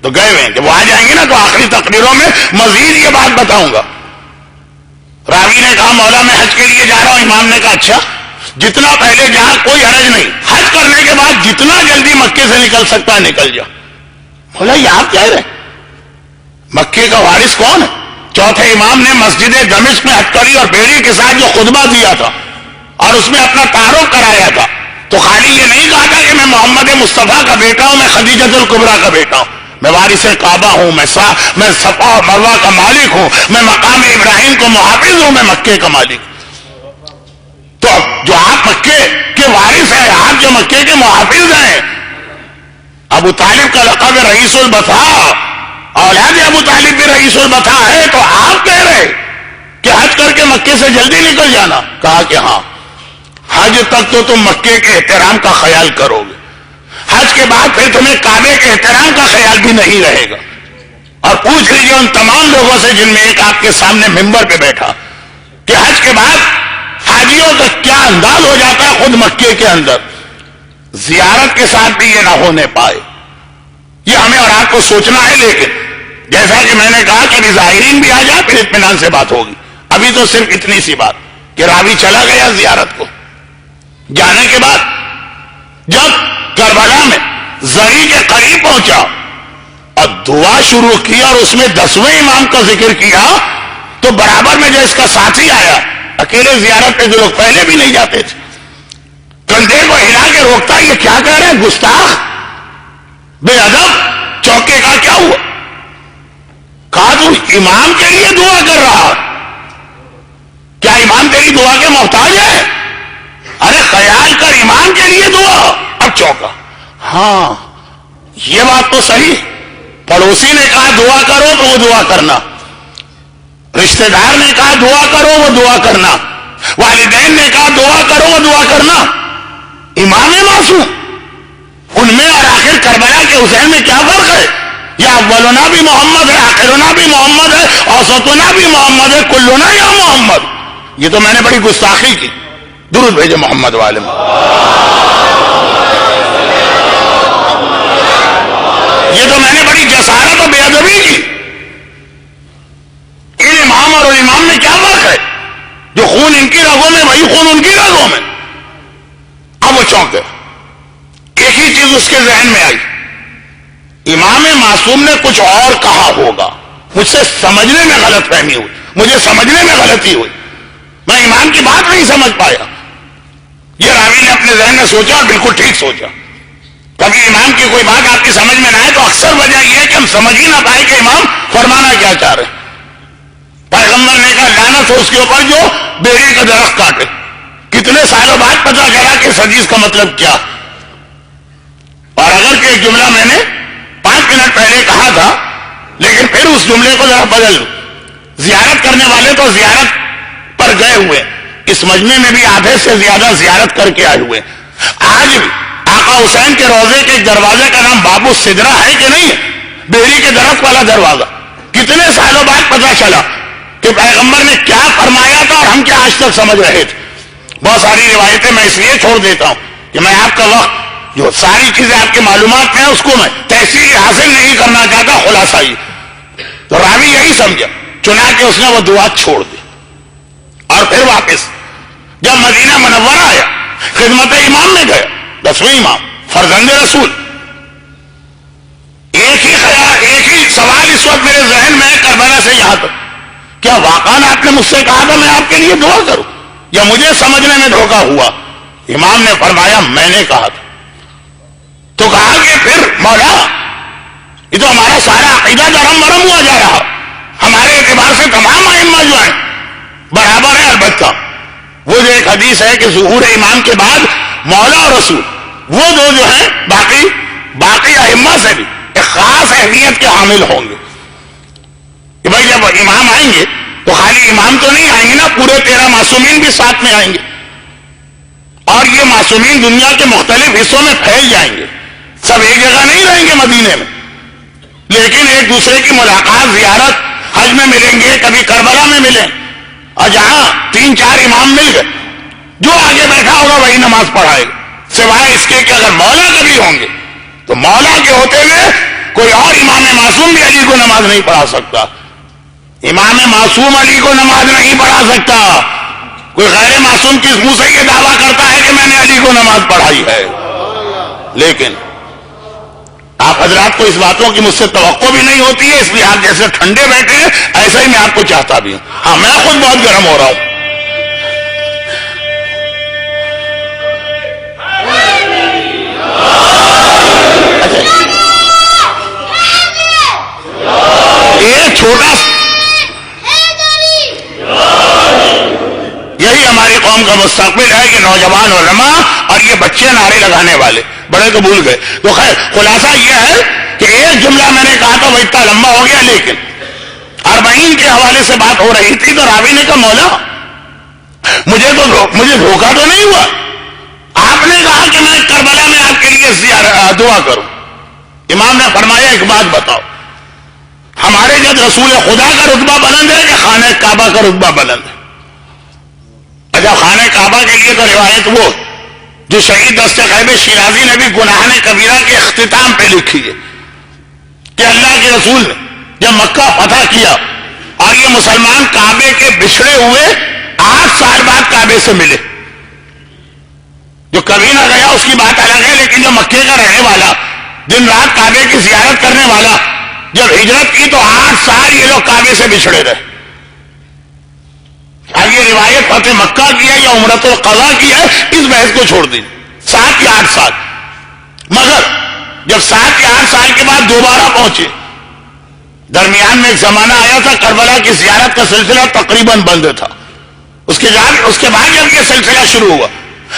تو گئے ہوئے ہیں، جب وہ آ جائیں گے نا تو آخری تقریروں میں مزید یہ بات بتاؤں گا۔ راوی نے کہا مولا میں حج کے لیے جا رہا ہوں، امام نے کہا اچھا، جتنا پہلے جہاں کوئی حرج نہیں، حج کرنے کے بعد جتنا جلدی مکے سے نکل سکتا ہے نکل جا۔ مولا یہ آپ کہہ رہے ہیں؟ مکے کا وارث کون ہے؟ چوتھے امام نے مسجد دمشق میں ہتکڑی اور بیڑی کے ساتھ جو خطبہ دیا تھا اور اس میں اپنا تعارف کرایا تھا، تو خالی یہ نہیں کہا تھا کہ میں محمد مصطفیٰ کا بیٹا ہوں، میں خدیجۃ الکبریٰ کا بیٹا ہوں، میں وارث کعبہ ہوں، میں صفا اور مروہ کا مالک ہوں، میں مقام ابراہیم کو محافظ ہوں، میں مکے کا مالک۔ تو جو آپ مکے کے وارث ہیں، آپ جو مکے کے محافظ ہیں، ابو طالب کا لقب رئیس البطحاء، اولاد ابو طالب بھی رئیس البطحاء ہے، تو آپ کہہ رہے کہ حج کر کے مکے سے جلدی نکل جانا؟ کہا کہ ہاں، حج تک تو تم مکے کے احترام کا خیال کرو گے، حج کے بعد پھر تمہیں کعبے کے احترام کا خیال بھی نہیں رہے گا۔ اور پوچھ لیجیے ان تمام لوگوں سے جن میں ایک آپ کے سامنے ممبر پہ بیٹھا کہ حج کے بعد حاجیوں کا کیا انداز ہو جاتا ہے خود مکے کے اندر، زیارت کے ساتھ بھی یہ نہ ہونے پائے۔ یہ ہمیں اور آپ کو سوچنا ہے، لیکن جیسا کہ میں نے کہا کہ ابھی ظاہرین بھی آ جائے پھر اطمینان سے بات ہوگی۔ ابھی تو صرف اتنی سی بات کہ راوی چلا گیا زیارت کو، جانے کے بعد جب کربلا میں زری کے قریب پہنچا اور دعا شروع کی اور اس میں 10ویں امام کا ذکر کیا، تو برابر میں جو اس کا ساتھی آیا، اکیلے زیارت پہ جو لوگ پہلے بھی نہیں جاتے تھے، کندھے کو ہلا کے روکتا، یہ کیا کہہ رہے ہیں؟ گستاخ، بے ادب، چوکے کا کیا ہوا؟ کہا تو امام کے لیے دعا کر رہا، کیا امام تیری دعا کے محتاج ہے؟ ارے خیال کر، امام کے لیے دعا۔ اب چوکا، ہاں یہ بات تو صحیح، پڑوسی نے کہا دعا کرو تو وہ دعا کرنا، رشتہ دار نے کہا دعا کرو وہ دعا کرنا، والدین نے کہا دعا کرو وہ دعا کرنا، امام معصوم، ان میں اور آخر کربلا کے حسین میں کیا فرق ہے؟ یا اولنا بھی محمد ہے، آخرنا بھی محمد ہے، اوسطنا بھی محمد ہے، کلنا یا محمد۔ یہ تو میں نے بڑی گستاخی کی۔ درود بھیجے محمد والے میں۔ یہ تو میں نے بڑی جسارت اور بے ادبی کی۔ ان امام اور امام میں کیا فرق ہے؟ جو خون ان کی رگوں میں وہی خون ان کی رگوں میں۔ اب وہ چونکے، ایک ہی چیز اس کے ذہن میں آئی، امام معصوم نے کچھ اور کہا ہوگا، مجھ سے سمجھنے میں غلط فہمی ہوئی، مجھے سمجھنے میں غلطی ہوئی، میں امام کی بات نہیں سمجھ پایا۔ یہ راوی نے اپنے ذہن میں سوچا اور بالکل ٹھیک سوچا۔ کبھی امام کی کوئی بات آپ کی سمجھ میں نہ آئے تو اکثر وجہ یہ ہے کہ ہم سمجھ ہی نہ پائے کہ امام فرمانا کیا چاہ رہے ہیں۔ پیغمبر نے کہا لعنت ہو اس کے اوپر جو بیڑی کا درخت کاٹے۔ کتنے سالوں بعد پتہ چلا کہ اس حدیث کا مطلب کیا، اور اگر کہ ایک جملہ میں نے 5 منٹ پہلے کہا تھا، لیکن پھر اس جملے کو ذرا بدل دوں۔ زیارت کرنے والے تو زیارت پر گئے ہوئے، اس مجمع میں بھی آدھے سے زیادہ زیارت کر کے آئے ہوئے۔ آج بھی آقا حسین کے روضے کے دروازے کا نام باب السدرہ ہے کہ نہیں ہے؟ بیڑی کے درخت والا دروازہ۔ کتنے سالوں بعد پتہ چلا کہ پیغمبر نے کیا فرمایا تھا اور ہم کیا آج تک سمجھ رہے تھے۔ بہت ساری روایتیں میں اس لیے چھوڑ دیتا ہوں کہ میں آپ کا وقت، جو ساری چیزیں آپ کی معلومات میں ہیں اس کو میں تحصیل حاصل نہیں کرنا چاہتا، خلاصہ ہی۔ تو راوی یہی سمجھا، چنانچہ اس نے وہ دعا چھوڑ دی اور پھر واپس جب مدینہ منورہ آیا، خدمت امام میں گیا، 10ویں امام، فرزند رسول۔ ایک ہی خیال، ایک ہی سوال اس وقت میرے ذہن میں ہے کربلا سے یہاں تک، کیا واقعا آپ نے مجھ سے کہا تھا میں آپ کے لیے دعا کروں، یا مجھے سمجھنے میں دھوکہ ہوا؟ امام نے فرمایا میں نے کہا تھا۔ تو کہا کہ پھر مولا یہ تو ہمارا سارا عقیدہ درم برم ہوا جا رہا، ہمارے اعتبار سے تمام ائمہ جو ہیں برابر ہیں. البتہ وہ جو ایک حدیث ہے کہ ظہور امام کے بعد مولا اور رسول، وہ دو جو ہیں باقی ائمہ سے بھی ایک خاص اہمیت کے حامل ہوں گے کہ بھائی جب امام آئیں گے تو خالی امام تو نہیں آئیں گے نا، پورے 13 معصومین بھی ساتھ میں آئیں گے، اور یہ معصومین دنیا کے مختلف حصوں میں پھیل جائیں گے. سب ایک جگہ نہیں رہیں گے مدینے میں، لیکن ایک دوسرے کی ملاقات، زیارت، حج میں ملیں گے، کبھی کربلا میں ملیں، اور جہاں 3-4 امام مل گئے جو آگے بیٹھا ہوگا وہی نماز پڑھائے گا، سوائے اس کے کہ اگر مولا کبھی ہوں گے تو مولا کے ہوتے ہوئے کوئی اور امام معصوم بھی علی کو نماز نہیں پڑھا سکتا. امام معصوم علی کو نماز نہیں پڑھا سکتا. کوئی غیر معصوم کس منہ سے یہ دعویٰ کرتا ہے کہ میں نے علی کو نماز پڑھائی ہے؟ لیکن آپ حضرات کو اس باتوں کی مجھ سے توقع بھی نہیں ہوتی ہے، اس لیے آپ جیسے ٹھنڈے بیٹھے ہیں ایسا ہی میں آپ کو چاہتا بھی ہوں. ہاں میں خود بہت گرم ہو رہا ہوں. ایک چھوٹا یہی ہماری قوم کا مستقبل ہے کہ نوجوان علماء اور یہ بچے نعرے لگانے والے بڑے تو بھول گئے. تو خیر خلاصہ یہ ہے کہ ایک جملہ میں نے کہا تھا وہ اتنا لمبا ہو گیا، لیکن 40 کے حوالے سے بات ہو رہی تھی تو راوی نے کہا مولا مجھے دھوکہ تو نہیں ہوا، آپ نے کہا کہ میں کربلا میں آپ کے لیے دعا کروں. امام نے فرمایا ایک بات بتاؤ، ہمارے جب رسول خدا کا رتبہ بلند ہے کہ خانہ کعبہ کا رتبہ بلند ہے؟ اچھا خانہ کعبہ کے لیے تو روایت وہ جو شہید دست غیب شیرازی نے بھی گناہ کبیرہ کے اختتام پہ لکھی ہے کہ اللہ کے رسول نے جب مکہ فتح کیا اور یہ مسلمان کعبے کے بچھڑے ہوئے 8 سال بعد کعبے سے ملے. جو کبھی نہ گیا اس کی بات الگ ہے، لیکن جو مکے کا رہنے والا، دن رات کعبے کی زیارت کرنے والا، جب ہجرت کی تو 8 سال یہ لوگ کعبے سے بچھڑے رہے. اب یہ روایت فتح مکہ کی ہے یا عمرۃ القضا کی ہے، اس بحث کو چھوڑ دیجیے. 7 یا 8 سال، مگر جب 7 یا 8 سال کے بعد دوبارہ پہنچے، درمیان میں ایک زمانہ آیا تھا کربلا کی زیارت کا سلسلہ تقریباً بند تھا. اس کے بعد جب یہ سلسلہ شروع ہوا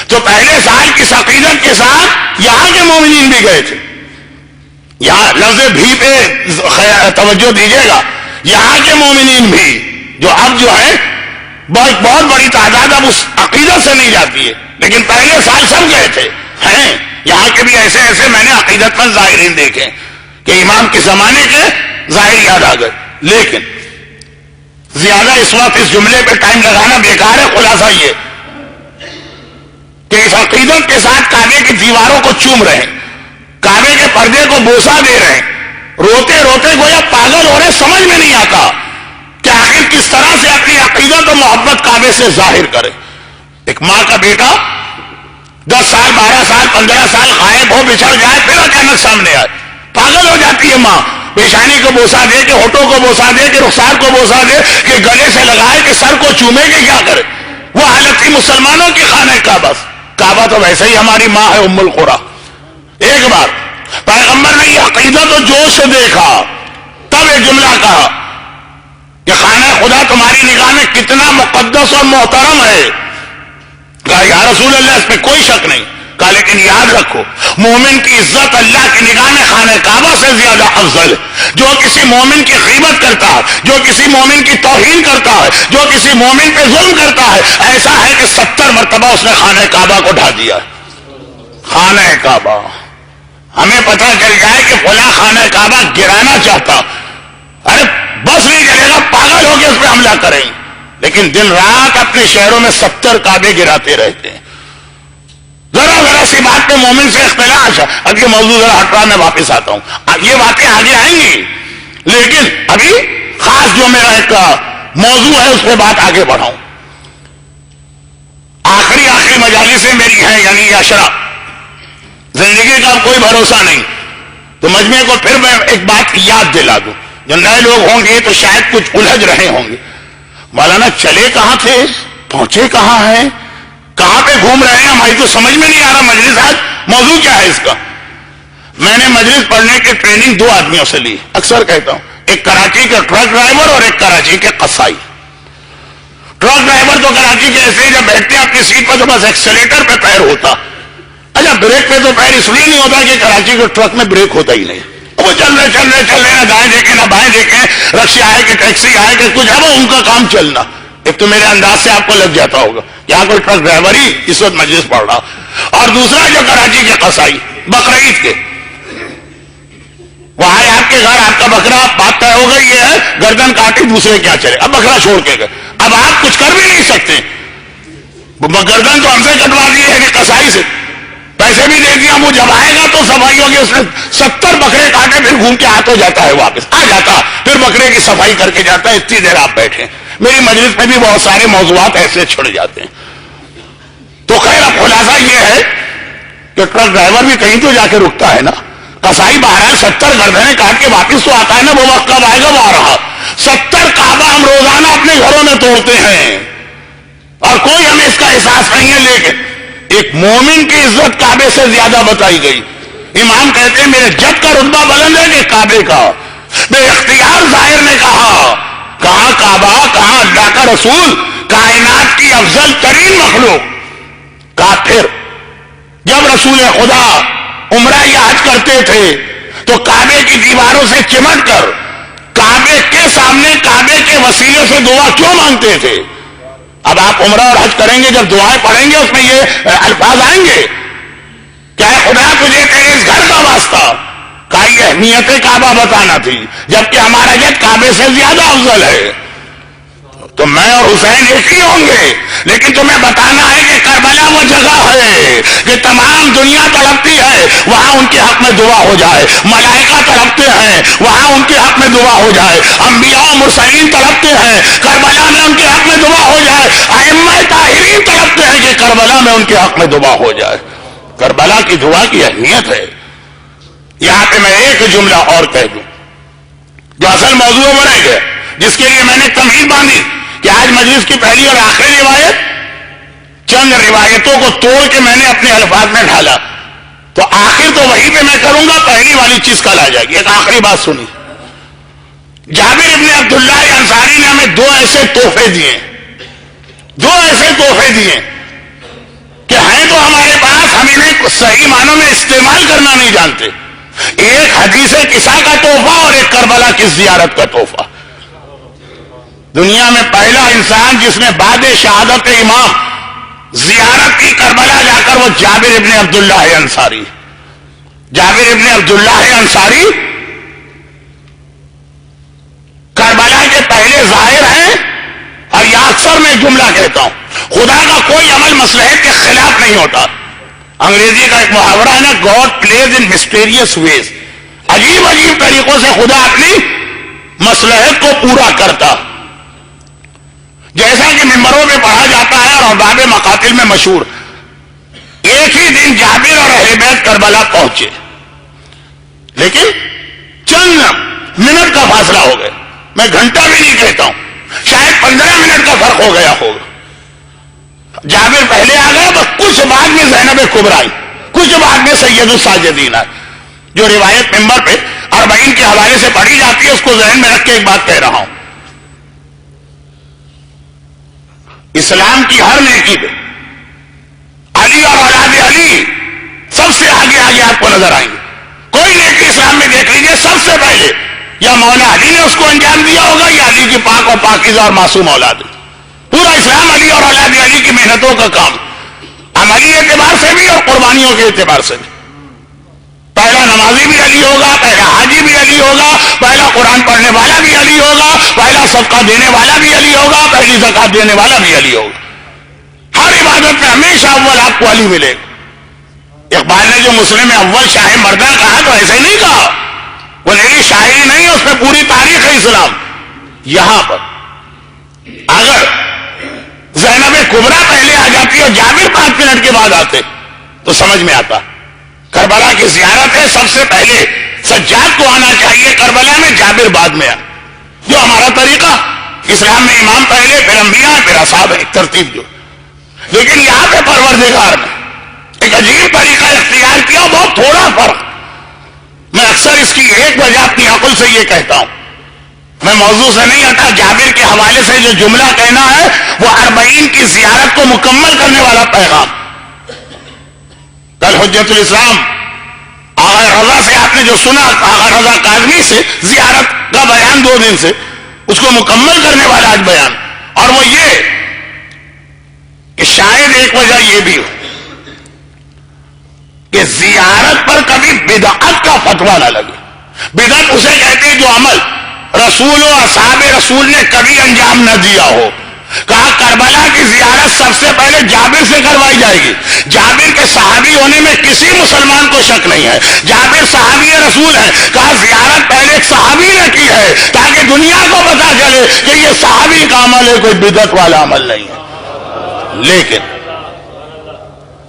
تو پہلے سال کی عقیدت کے ساتھ یہاں کے مومنین بھی گئے تھے. یہاں لفظ بھی پہ توجہ دیجیے گا، یہاں کے مومنین بھی جو اب جو ہے بہت بڑی تعداد اب اس عقیدت سے نہیں جاتی ہے، لیکن پہلے سال سب گئے تھے. ہیں یہاں کے بھی ایسے میں نے عقیدت مند ظاہرین دیکھے کہ امام کے زمانے کے ظاہر یاد آ گئے. لیکن زیادہ اس وقت اس جملے پہ ٹائم لگانا بیکار ہے. خلاصہ یہ کہ اس عقیدت کے ساتھ کعبے کی دیواروں کو چوم رہے ہیں، کعبے کے پردے کو بوسہ دے رہے ہیں، روتے روتے گویا پاگل ہو رہے، سمجھ میں نہیں آتا کہ آخر کس طرح سے اپنی عقیدت و محبت کعبے سے ظاہر کرے. ایک ماں کا بیٹا 10 سال 12 سال 15 سال غائب ہو، بچھڑ جائے، پھر اچانک سامنے آئے، پاگل ہو جاتی ہے ماں. پیشانی کو بوسہ دے کہ ہونٹوں کو بوسہ دے کہ رخسار کو بوسہ دے کہ گلے سے لگائے کہ سر کو چومے کہ کیا کرے. وہ حالت تھی مسلمانوں کی خانہ کعبہ تو ویسے ہی ہماری ماں ہے ام القری. ایک بار پیغمبر نے یہ عقیدت و جوش سے دیکھا، تب ایک جملہ کہا کہ خانہ خدا تمہاری نگاہ میں کتنا مقدس اور محترم ہے. کہا یا رسول اللہ اس میں کوئی شک نہیں. کہا لیکن یاد رکھو مومن کی عزت اللہ کی نگاہ میں خانہ کعبہ سے زیادہ افضل ہے. جو کسی مومن کی غیبت کرتا ہے، جو کسی مومن کی توہین کرتا ہے، جو کسی مومن پہ ظلم کرتا ہے، ایسا ہے کہ 70 مرتبہ اس نے خانہ کعبہ کو ڈھا دیا. خانہ کعبہ ہمیں پتہ چل جائے کہ فلاں خانہ کعبہ گرانا چاہتا، ارے بس نہیں چلے گا، پاگل ہو کے اس پہ حملہ کریں. لیکن دن رات اپنے شہروں میں 70 کعبے گراتے رہتے ہیں. ذرا سی بات پہ مومن سے اختلاف. اب یہ موضوع ذرا ہٹ رہا، میں واپس آتا ہوں، یہ باتیں آگے آئیں گی، لیکن ابھی خاص جو میرا ایک موضوع ہے اس پہ بات آگے بڑھاؤں. آخری مجالسیں میری ہیں، یعنی یہ عشرہ، زندگی کا کوئی بھروسہ نہیں، تو مجمع کو پھر میں ایک بات یاد دلا دوں. جو نئے لوگ ہوں گے تو شاید کچھ الجھ رہے ہوں گے، مولانا چلے کہاں تھے، پہنچے کہاں ہیں، کہاں پہ گھوم رہے ہیں، ہماری تو سمجھ میں نہیں آ رہا مجلس آج موضوع کیا ہے اس کا. میں نے مجلس پڑھنے کی ٹریننگ 2 آدمیوں سے لی. اکثر کہتا ہوں ایک کراچی کے ٹرک ڈرائیور اور ایک کراچی کے قصائی. ٹرک ڈرائیور تو کراچی کے ایسے جب بیٹھتے ہیں اپنی سیٹ پر تو بس ایکسیلیٹر پہ پیر ہوتا. اچھا بریک پہ تو پیر اس لیے نہیں ہوتا کہ کراچی کے ٹرک میں بریک ہوتا ہی نہیں. وہ چل رہے نہ دائیں دیکھیں نہ بائیں دیکھیں, رکشے آئے کہ ٹیکسی آئے کہ کچھ ہے, وہ ان کا کام چلنا. ایک تو میرے انداز سے آپ کو لگ جاتا ہوگا یہاں کوئی ٹرک ڈرائیور ہی اس وقت مجلس پڑھ رہا, اور دوسرا جو کراچی کے قصائی بقرعید کے, وہ آئے آپ کے گھر, آپ کا بکرا بات طے ہو گئی ہے, گردن کاٹی دوسرے کیا چلے, اب بکرا چھوڑ کے گئے, اب آپ کچھ کر بھی نہیں سکتے. گردن تو ہم سے کٹوا دی ہے کہ قصائی سے پیسے بھی دے دیا, وہ جب آئے گا تو صفائیوں کے اس نے 70 بکرے کاٹے, پھر گھوم کے ہاتھ ہو جاتا ہے, واپس آ جاتا, پھر بکرے کی صفائی کر کے جاتا ہے. اتنی دیر آپ بیٹھے, میری مجلس میں بھی بہت سارے موضوعات ایسے چھڑ جاتے ہیں. تو خیر اب خلاصہ یہ ہے کہ ٹرک ڈرائیور بھی کہیں تو جا کے رکتا ہے نا, قصائی بہرحال 70 گردنیں کاٹ کے واپس تو آتا ہے نا, وہ وقت کب آئے گا وہ آ رہا. 70 کعبہ ہم روزانہ اپنے گھروں میں توڑتے ہیں اور کوئی ہمیں اس کا احساس نہیں ہے, لیکن ایک مومن کی عزت کعبے سے زیادہ بتائی گئی. امام کہتے ہیں میرے جد کا رتبہ بلند ہے کہ کعبے کا. بے اختیار ظاہر نے کہا, کہاں کعبہ کہاں اللہ کا رسول, کائنات کی افضل ترین مخلوق. کہا پھر جب رسول خدا عمرہ یا حج کرتے تھے تو کعبے کی دیواروں سے چمٹ کر کعبے کے سامنے کعبے کے وسیلے سے دعا کیوں مانگتے تھے؟ اب آپ عمرہ اور حج کریں گے, جب دعائیں پڑھیں گے اس میں یہ الفاظ آئیں گے, کیا خدا تجھے تیرے اس گھر کا واسطہ, کا یہ اہمیت کعبہ بتانا تھی, جبکہ ہمارا جد کعبے سے زیادہ افضل ہے. تو میں اور حسین ایک ہی ہوں گے, لیکن تمہیں بتانا ہے کہ کربلا وہ جگہ ہے کہ تمام دنیا تڑپتی ہے, وہاں ان کے حق میں دعا ہو جائے. ملائکہ تڑپتے ہیں, وہاں ان کے حق میں دعا ہو جائے. انبیاء و مرسلین تڑپتے ہیں, کربلا میں ان کے حق میں دعا ہو جائے. ائمہ طاہرین تڑپتے ہیں کہ کربلا میں ان کے حق میں دعا ہو جائے. کربلا کی دعا کی اہمیت ہے. یہاں پہ میں ایک جملہ اور کہہ دوں جو اصل موضوع میں رہ گیا, جس کے لیے میں نے تمہید باندھی کہ آج مجلس کی پہلی اور آخری روایت, چند روایتوں کو توڑ کے میں نے اپنے الفاظ میں ڈھالا, تو آخر تو وہی پہ میں کروں گا, پہلی والی چیز کل آ جائے گی. ایک آخری بات سنی, جابر ابن عبداللہ انصاری نے ہمیں 2 ایسے تحفے دیے, 2 ایسے تحفے دیے کہ ہیں تو ہمارے پاس, ہم انہیں صحیح معنوں میں استعمال کرنا نہیں جانتے. ایک حدیث قصہ کا تحفہ اور ایک کربلا کی زیارت کا تحفہ. دنیا میں پہلا انسان جس نے بعد شہادت امام زیارت کی کربلا جا کر, وہ جابر ابن عبداللہ انصاری. جابر ابن عبداللہ انصاری کربلا کے پہلے ظاہر ہیں, اور یہ اکثر میں جملہ کہتا ہوں, خدا کا کوئی عمل مصلحت کے خلاف نہیں ہوتا. انگریزی کا ایک محاورہ ہے نا, گاڈ پلیز ان مسٹیریس ویز, عجیب عجیب طریقوں سے خدا اپنی مصلحت کو پورا کرتا. جیسا کہ ممبروں میں پڑھا جاتا ہے اور باب مقاتل میں مشہور, ایک ہی دن جابر اور اہل بیت کربلا پہنچے, لیکن چند منٹ کا فاصلہ ہو گیا. میں گھنٹہ بھی نہیں کہتا ہوں, شاید 15 منٹ کا فرق ہو گیا ہوگا. جابر پہلے آ گئے, بس کچھ بعد میں زینب کبریٰ آئی, کچھ بعد میں سید الساجدین آئے. جو روایت ممبر پہ 40 کے حوالے سے پڑھی جاتی ہے, اس کو ذہن میں رکھ کے ایک بات کہہ رہا ہوں. اسلام کی ہر نیکی پہ علی اور اولاد علی سب سے آگے آگے آپ کو نظر آئیں گے. کوئی نیکی اسلام میں دیکھ لیجیے, سب سے پہلے یا مولا علی نے اس کو انجام دیا ہوگا یا علی کی پاک اور پاکیزہ اور معصوم اولاد. پورا اسلام علی اور اولاد علی کی محنتوں کا کام, عملی اعتبار سے بھی اور قربانیوں کے اعتبار سے بھی. پہلا نمازی بھی علی ہوگا, پہلا حاجی بھی علی ہوگا, پہلا قرآن پڑھنے والا بھی علی ہوگا, پہلا صدقہ دینے والا بھی علی ہوگا, پہلی زکات دینے والا بھی علی ہوگا. ہر عبادت میں ہمیشہ اول آپ کو علی ملے گا. اقبال نے جو مسلم اول شاہ مردہ کہا تو ایسے ہی نہیں کہا, وہ میری شاعری نہیں ہے, اس میں پوری تاریخ ہے اسلام. یہاں پر اگر زینب کبریٰ پہلے آ جاتی اور جابر 5 منٹ کے بعد آتے تو سمجھ میں آتا. کربلا کی زیارت ہے, سب سے پہلے سجاد کو آنا چاہیے کربلا میں, جابر بعد میں آ. جو ہمارا طریقہ, اسلام میں امام پہلے, پھر انبیاء, پھر اصحاب, ایک ترتیب جو. لیکن یہاں پہ پروردگار نے ایک عجیب طریقہ اختیار کیا, بہت تھوڑا فرق. میں اکثر اس کی ایک وجہ اپنی عقل سے یہ کہتا ہوں میں موضوع سے نہیں ہٹا، جابر کے حوالے سے جو جملہ کہنا ہے وہ 40 کی زیارت کو مکمل کرنے والا پیغام. کل حجت الاسلام آغا رضا سے آپ نے جو سنا، آغا رضا کاظمی سے زیارت کا بیان 2 دن سے، اس کو مکمل کرنے والا آج بیان. اور وہ یہ کہ شاید ایک وجہ یہ بھی ہو کہ زیارت پر کبھی بدعت کا فتویٰ نہ لگے. بدعت اسے کہتے ہیں جو عمل رسول و اصحاب رسول نے کبھی انجام نہ دیا ہو. کہا کربلا کی زیارت سب سے پہلے جابر سے کروائی جائے گی. جابر کے صحابی ہونے میں کسی مسلمان کو شک نہیں ہے، جابر صحابی رسول ہے. کہا زیارت پہلے ایک صحابی نے کی ہے تاکہ دنیا کو پتا چلے کہ یہ صحابی کا عمل ہے، کوئی بدعت والا عمل نہیں ہے. لیکن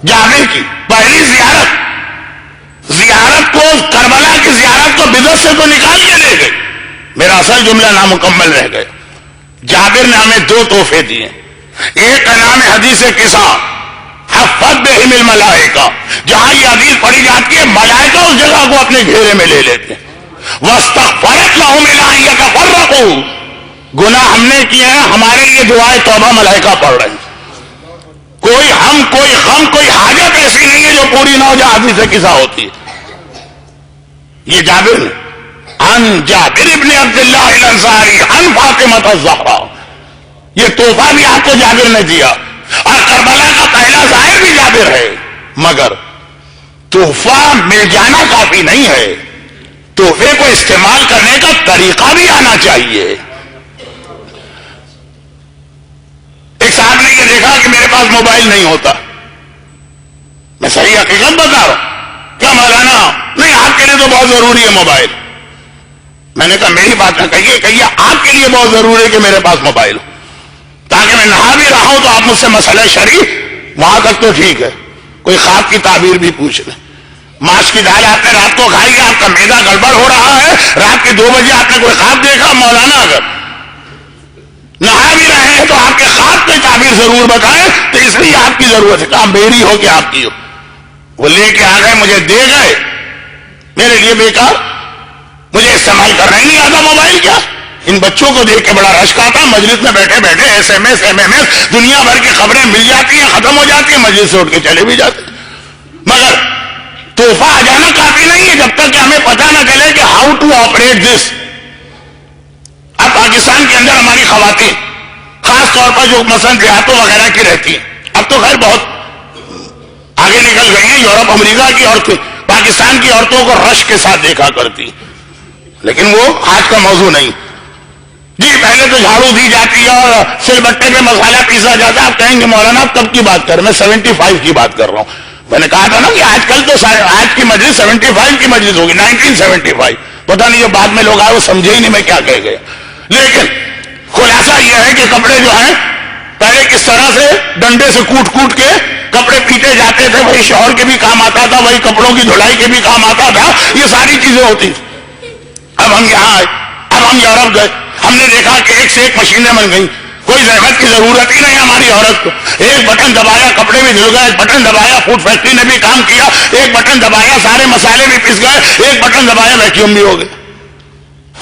جابر کی پہلی زیارت کو، کربلا کی زیارت کو بدعت سے تو نکال کے لے گئے. میرا اصل جملہ نامکمل رہ گیا. جابر نے ہمیں 2 تحفے دیے. ایک کا نام ہے حدیث قصہ، حفت بہم الملائکہ، جہاں یہ حدیث پڑھی جاتی ہے ملائکہ اس جگہ کو اپنے گھیرے میں لے لیتے ہیں. واستغفرت لهم الا ان يتفرقوا، گناہ ہم نے کیے ہیں، ہمارے لیے دعائے توبہ ملائکہ پڑھ رہے ہیں. کوئی ہم، کوئی غم، کوئی حاجت ایسی نہیں ہے جو پوری نہ ہو جائے حدیث قصہ ہوتی ہے. یہ جابر نے ان جابر ابن عبداللہ الانصاری ان فاطمہ الزہرا، یہ تحفہ بھی آپ کو جابر نے دیا. اور کربلا کا پہلا ظاہر بھی جابر ہے. مگر تحفہ مل جانا کافی نہیں ہے، تحفے کو استعمال کرنے کا طریقہ بھی آنا چاہیے. ایک صاحب نے یہ دیکھا کہ میرے پاس موبائل نہیں ہوتا. میں صحیح حقیقت بتا رہا ہوں. کیا مولانا؟ نہیں، آپ کے لیے تو بہت ضروری ہے موبائل. میں نے کہا میری بات نہ کہیے، آپ کے لیے بہت ضروری ہے کہ میرے پاس موبائل ہو، تاکہ میں نہا بھی رہا ہوں تو آپ مجھ سے مسئلہ شرعی وہاں تک تو ٹھیک ہے، کوئی خواب کی تعبیر بھی پوچھ لیں. ماش کی دال آپ نے رات کو کھائی ہے، آپ کا معدہ گڑبڑ ہو رہا ہے، رات کے 2 بجے آپ نے کوئی خواب دیکھا، مولانا اگر نہا بھی رہے ہیں تو آپ کے خواب کی تعبیر ضرور بتائیں، تو اس لیے آپ کی ضرورت ہے. کہا میری ہو کہ آپ کی ہو. وہ لے کے آ گئے، مجھے دے گئے، میرے لیے بیکار، مجھے استعمال کرنا ہی نہیں آتا موبائل. کیا ان بچوں کو دیکھ کے بڑا رشک آتا، مجلس میں بیٹھے بیٹھے SMS MMS دنیا بھر کی خبریں مل جاتی ہیں، ختم ہو جاتی ہیں، مجلس سے اٹھ کے چلے بھی جاتے. مگر تحفہ آ جانا کافی نہیں ہے جب تک کہ ہمیں پتہ نہ چلے کہ ہاؤ ٹو آپریٹ دس. اب پاکستان کے اندر ہماری خواتین خاص طور پر جو مثلا دیہاتوں وغیرہ کی رہتی ہیں، اب تو خیر بہت آگے نکل گئی ہیں، یورپ امریکہ کی عورتیں پاکستان کی عورتوں کو رشک کے ساتھ دیکھا کرتی، لیکن وہ آج کا موضوع نہیں. جی پہلے تو جھاڑو دی جاتی ہے اور سل بٹے پہ مسالہ پیسا جاتا ہے. آپ کہیں گے مولانا آپ کب کی بات کر رہے ہیں؟ میں 75 کی بات کر رہا ہوں. میں نے کہا تھا نا کہ آج کل تو آج کی مجلس 75 کی مجلس ہوگی، 1975. پتہ نہیں جو بعد میں لوگ آئے وہ سمجھے ہی نہیں میں کیا کہہ گیا. لیکن خلاصہ یہ ہے کہ کپڑے جو ہیں پہلے کس طرح سے ڈنڈے سے کوٹ کے کپڑے پیٹے جاتے تھے، وہی شوہر کے بھی کام آتا تھا، وہی کپڑوں کی دھلائی کے بھی کام آتا تھا، یہ ساری چیزیں ہوتی تھی. اب ہم یہاں آئے، اب ہم یورپ گئے، ہم نے دیکھا کہ ایک سے ایک مشینیں بن گئی، کوئی زحمت کی ضرورت ہی نہیں ہماری عورت کو. ایک بٹن دبایا کپڑے بھی دھل گئے، ایک بٹن دبایا فوڈ فیکٹری نے بھی کام کیا، ایک بٹن دبایا سارے مسالے بھی پس گئے، ایک بٹن دبایا ویکیوم بھی ہو گئے.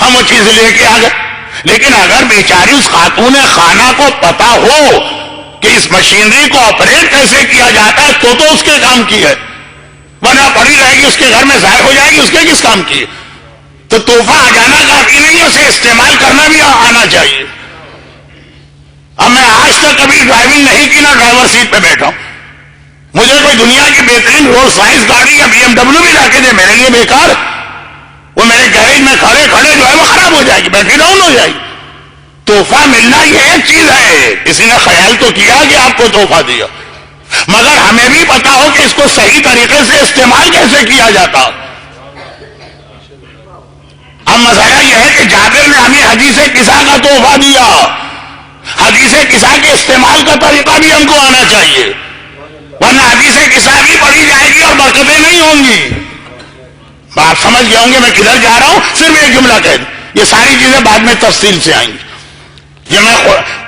ہم وہ چیزیں لے کے آ گئے. لیکن اگر بیچاری اس خاتون خانہ کو پتا ہو کہ اس مشینری کو آپریٹ کیسے کیا جاتا ہے تو اس کے کام کی ہے، ورنہ پڑی رہے گی اس کے گھر میں ضائع ہو جائے گی، اس کے کس کام کی ہے. تو تحفہ آ جانا کافی نہیں ہے، اسے استعمال کرنا بھی آنا چاہیے. اب میں آج تک کبھی ڈرائیونگ نہیں کی، نہ ڈرائیور سیٹ پہ بیٹھا ہوں. مجھے کوئی دنیا کی بہترین رولز رائس گاڑی یا BMW بھی لا کے دے، میرے لیے بیکار. وہ میرے گیریج میں کھڑے جو ہے وہ خراب ہو جائے گی، بیٹری ڈاؤن ہو جائے گی. تحفہ ملنا یہ ایک چیز ہے، کسی نے خیال تو کیا کہ آپ کو تحفہ دیا، مگر ہمیں بھی پتا ہو کہ اس کو صحیح طریقے سے استعمال کیسے کیا جاتا. اب مسئلہ یہ ہے کہ جابر نے ہمیں حدیث قصہ کا تحفہ دیا، حدیث قصہ کے استعمال کا طریقہ بھی ہم کو آنا چاہیے، ورنہ حدیث قصہ بھی پڑھی جائے گی اور برکتیں نہیں ہوں گی. آپ سمجھ گئے ہوں گے میں کدھر جا رہا ہوں، صرف ایک جملہ کہہ دوں، یہ ساری چیزیں بعد میں تفصیل سے آئیں گی. یہ میں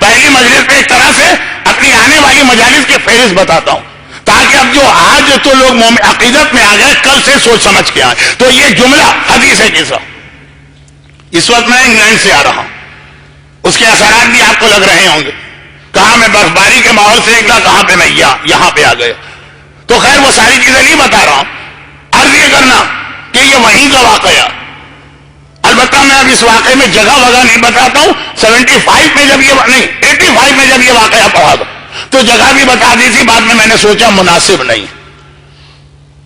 پہلی مجلس میں ایک طرح سے اپنی آنے والی مجالس کی فہرست بتاتا ہوں، تاکہ اب جو آج تو لوگ عقیدت میں آ گئے کل سے سوچ سمجھ کے آئے. تو یہ جملہ حدیث قصہ، اس وقت میں انگلینڈ سے آ رہا ہوں، اس کے اثرات بھی آپ کو لگ رہے ہوں گے. کہاں میں برف باری کے ماحول سے نکلا, کہاں پہ میں یہاں پہ آ گیا. تو خیر وہ ساری چیزیں نہیں بتا رہا ہوں, عرض یہ کرنا کہ یہ وہیں کا واقعہ. البتہ میں اب اس واقعے میں جگہ وگہ نہیں بتاتا ہوں. 75 میں جب یہ نہیں 85 میں جب یہ واقعہ پڑھا تھا تو جگہ بھی بتا دی تھی, بعد میں نے سوچا مناسب نہیں.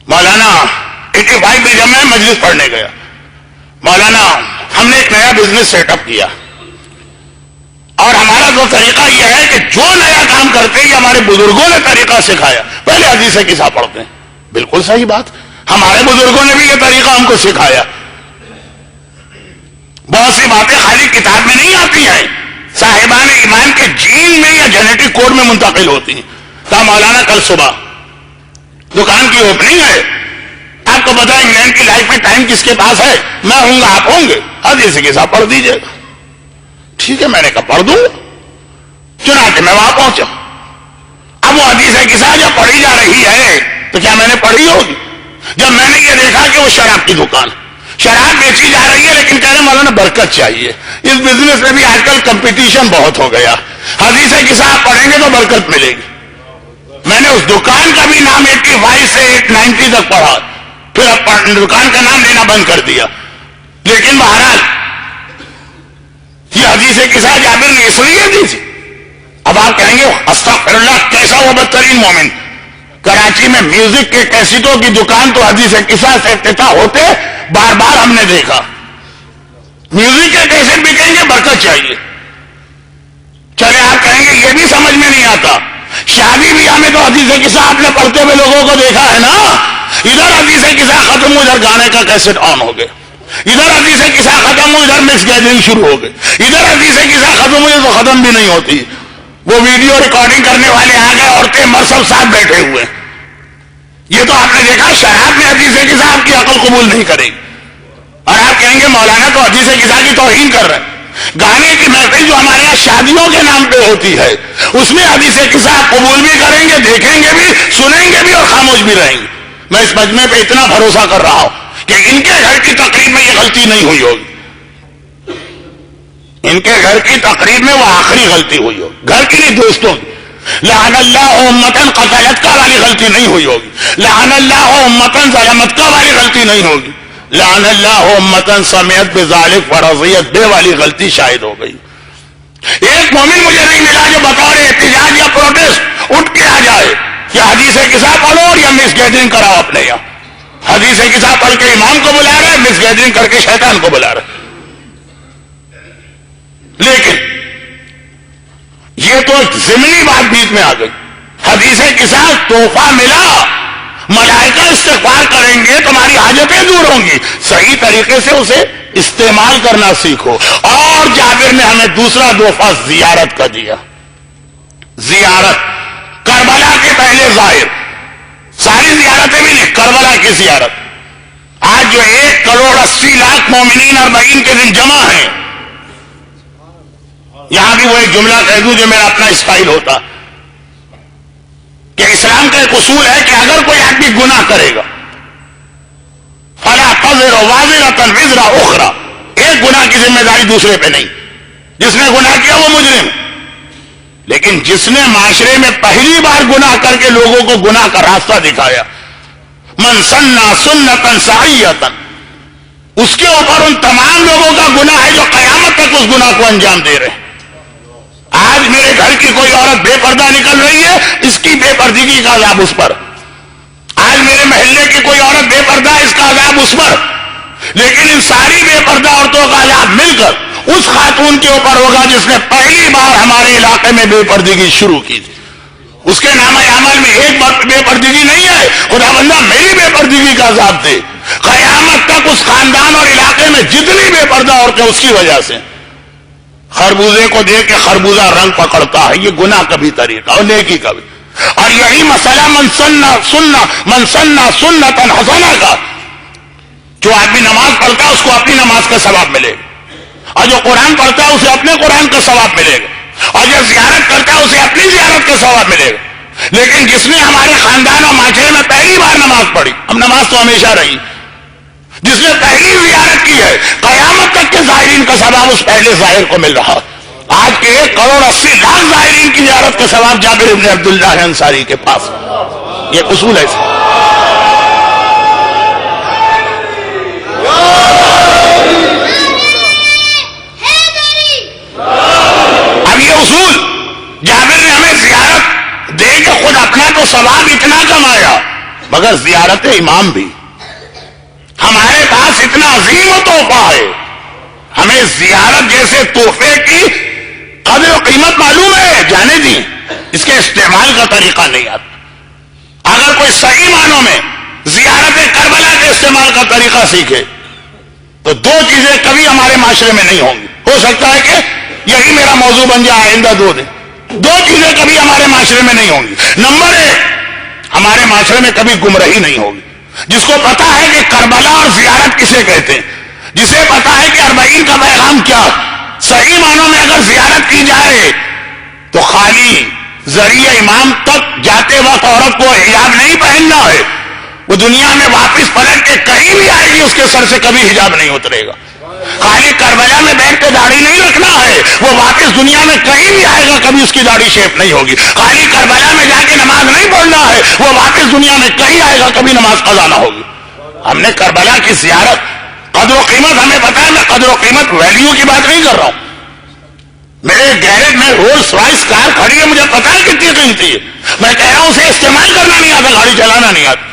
مولانا 85 میں جب میں مجلس پڑھنے گیا, مولانا ہم نے ایک نیا بزنس سیٹ اپ کیا, اور ہمارا جو طریقہ یہ ہے کہ جو نیا کام کرتے ہیں یہ ہمارے بزرگوں نے طریقہ سکھایا. پہلے حدیث قصہ پڑھتے ہیں, بالکل صحیح بات, ہمارے بزرگوں نے بھی یہ طریقہ ہم کو سکھایا. بہت سی باتیں خالی کتاب میں نہیں آتی ہیں, صاحبان ایمان کے جین میں یا جینیٹک کوڈ میں منتقل ہوتی ہیں. کہا مولانا کل صبح دکان کی اوپننگ ہے, آپ کو پتا ہے انگلینڈ کی لائف میں ٹائم کس کے پاس ہے, میں ہوں گا آپ ہوں گے, حدیث قصہ پڑھ دیجیے گا. ٹھیک ہے, میں نے کہا پڑھ دوں. چنانچہ میں وہاں پہنچا. اب وہ حدیث قصہ جب پڑھی جا رہی ہے تو کیا میں نے پڑھی ہوگی؟ جب میں نے یہ دیکھا کہ وہ شراب کی دکان, شراب بیچی جا رہی ہے, لیکن کہہ رہے مولانا برکت چاہیے, اس بزنس میں بھی آج کل کمپٹیشن بہت ہو گیا, حدیث قصہ آپ پڑھیں گے تو برکت ملے گی. میں نے اس دکان کا بھی نام 85 سے 90 تک پڑھا, پھر اب دکان کا نام لینا بند کر دیا. لیکن بہرحال یہ حدیث قصہ جابر نے اس لیے دی تھی. اب آپ کہیں گے استغفر اللہ, کیسا وہ بدترین مومن. کراچی میں میوزک کے کیسٹوں کی دکان تو حدیث قصہ سے افتتاح ہوتے بار بار ہم نے دیکھا. میوزک کے کیسٹ بھی کہیں گے برکت چاہیے. چلے آپ کہیں گے یہ بھی سمجھ میں نہیں آتا, شادی بیاہ میں تو حدیث قصہ آپ نے پڑھتے ہوئے لوگوں کو دیکھا ہے نا, ادھر حدیث قصہ ختم ہو, ادھر گانے کا کیسٹ آن ہو گئے, ادھر حدیث قصہ ختم ہو, ادھر مکس گیدرنگ شروع ہو گئے, ادھر حدیث قصہ ختم ہوئی تو ختم بھی نہیں ہوتی. وہ ویڈیو ریکارڈنگ کرنے والے آ گئے, عورتیں مرسل ساتھ بیٹھے ہوئے. یہ تو آپ نے دیکھا شراب میں حدیث قصہ آپ کی عقل قبول نہیں کرے گی, اور آپ کہیں گے مولانا تو حدیث قصہ کی توہین کر رہے ہیں. گانے کی محفل جو ہمارے یہاں شادیوں کے نام پہ ہوتی ہے, اس میں حدیث قصہ آپ قبول بھی کریں گے, دیکھیں گے بھی, سنیں گے بھی, اور خاموش بھی رہیں گے. میں اس مجمع پہ اتنا بھروسہ کر رہا ہوں کہ ان کے گھر کی تقریب میں یہ غلطی نہیں ہوئی ہوگی, ان کے گھر کی تقریب میں وہ آخری غلطی ہوئی ہوگی, گھر کی نہیں دوستوں کی. لعن اللہ امتن قتلت کا والی غلطی نہیں ہوئی ہوگی, لعن اللہ امتن ظلمت کا والی غلطی نہیں ہوگی, لعن اللہ امتن سمیت بذالک فرضیت بے والی غلطی شاید ہو گئی. ایک مومن مجھے نہیں ملا جو بطور احتجاج یا پروٹیسٹ اٹھ کے آ جائے کہ حدیث قصہ پڑھو اور یا مس گیدرنگ کراؤ اپنے یہاں. حدیث قصہ پڑھ کے امام کو بلا رہے, مس گیدرنگ کر کے شیطان کو بلا رہے. لیکن یہ تو ایک ضمنی بات بیچ میں آ گئی. حدیث قصہ تحفہ ملا, ملائکہ استغفار کریں گے, تمہاری حاجتیں دور ہوں گی, صحیح طریقے سے اسے استعمال کرنا سیکھو. اور جابر نے ہمیں دوسرا تحفہ زیارت کا دیا. زیارت کربلا کے پہلے ظاہر, ساری زیارتیں بھی نہیں, کربلا کی زیارت. آج جو 1,80,00,000 مومنین اربعین کے دن جمع ہیں, یہاں بھی وہ ایک جملہ کہہ دوں جو میرا اپنا اسٹائل ہوتا کہ اسلام کا ایک اصول ہے کہ اگر کوئی آدمی گناہ کرے گا فلا تزر وازرۃ وزر اخرى, ایک گناہ کی ذمہ داری دوسرے پہ نہیں. جس نے گناہ کیا وہ مجرم, لیکن جس نے معاشرے میں پہلی بار گناہ کر کے لوگوں کو گناہ کا راستہ دکھایا, من سنّ سنۃ سعیۃ, اس کے اوپر ان تمام لوگوں کا گناہ ہے جو قیامت تک اس گناہ کو انجام دے رہے ہیں. آج میرے گھر کی کوئی عورت بے پردہ نکل رہی ہے, اس کی بے پردگی کا عذاب اس پر. آج میرے محلے کی کوئی عورت بے پردہ, اس کا عذاب اس پر. لیکن ان ساری بے پردہ عورتوں کا عذاب مل کر اس خاتون کے اوپر ہوگا جس نے پہلی بار ہمارے علاقے میں بے پردگی شروع کی تھی. اس کے نام عمل میں ایک بار بے پردگی نہیں ہے, خدا بندہ میری بے پردگی کا عذاب دے. قیامت تک اس خاندان اور علاقے میں جتنی بے پردہ عورتیں اس کی وجہ سے. خربوزے کو دیکھ کے خربوزہ رنگ پکڑتا ہے, یہ گناہ کا بھی طریقہ اور نیکی کا بھی. اور یہی مسئلہ من سنّ سنۃ حسنہ کا, جو آدمی نماز پڑھتا ہے اس کو اپنی نماز کا ثواب ملے گا, اور جو قرآن پڑھتا ہے اسے اپنے قرآن کا ثواب ملے گا, اور جو زیارت کرتا ہے اسے اپنی زیارت کا ثواب ملے گا. لیکن جس نے ہمارے خاندان اور معاشرے میں پہلی بار نماز پڑھی, اب نماز تو ہمیشہ رہی, جس نے پہلی زیارت کی ہے, قیامت تک کے ظاہرین کا ثواب اس پہلے ظاہر کو مل رہا. آج کے 1,80,00,000 زائرین کی زیارت کا ثواب جابر بن عبداللہ انصاری کے پاس. یہ اصول ہے. اب یہ اصول جابر نے ہمیں زیارت دے کے خود اپنا تو ثواب اتنا کمایا، مگر زیارت امام بھی ہمارے پاس اتنا عظیم و تحفہ ہے. ہمیں زیارت جیسے تحفے کی قدر و قیمت معلوم ہے، جانے دیں، اس کے استعمال کا طریقہ نہیں آتا. اگر کوئی صحیح معنوں میں زیارت کربلا کے استعمال کا طریقہ سیکھے تو دو چیزیں کبھی ہمارے معاشرے میں نہیں ہوں گی. ہو سکتا ہے کہ یہی میرا موضوع بن جائے آئندہ 2 دن. دو چیزیں کبھی ہمارے معاشرے میں نہیں ہوں گی. نمبر 1، ہمارے معاشرے میں کبھی گمراہی نہیں ہوگی. جس کو پتا ہے کہ کربلا اور زیارت کسے کہتے ہیں، جسے پتا ہے کہ 40 کا پیغام کیا، صحیح معنوں میں اگر زیارت کی جائے تو خالی ذریعہ امام تک جاتے وقت عورت کو حجاب نہیں پہننا ہے. وہ دنیا میں واپس پلٹ کے کہیں بھی آئے گی، اس کے سر سے کبھی حجاب نہیں اترے گا. خالی کربلا میں بیٹھ کے داڑھی نہیں رکھنا ہے، وہ واپس دنیا میں کہیں بھی آئے گا، کبھی اس کی داڑھی شیپ نہیں ہوگی. خالی کربلا میں جا کے نماز نہیں پڑھنا ہے، وہ واپس دنیا میں کہیں آئے گا، کبھی نماز قضا نہ ہوگی. ہم نے کربلا کی زیارت، قدر و قیمت ہمیں پتا ہے. میں قدر و قیمت ویلیو کی بات نہیں کر رہا ہوں. میرے گیرج میں رولز رائس کار کھڑی ہے، مجھے پتا ہے کتنی قیمتی ہے. میں کہہ رہا ہوں اسے استعمال کرنا نہیں آتا، گاڑی چلانا نہیں آتا.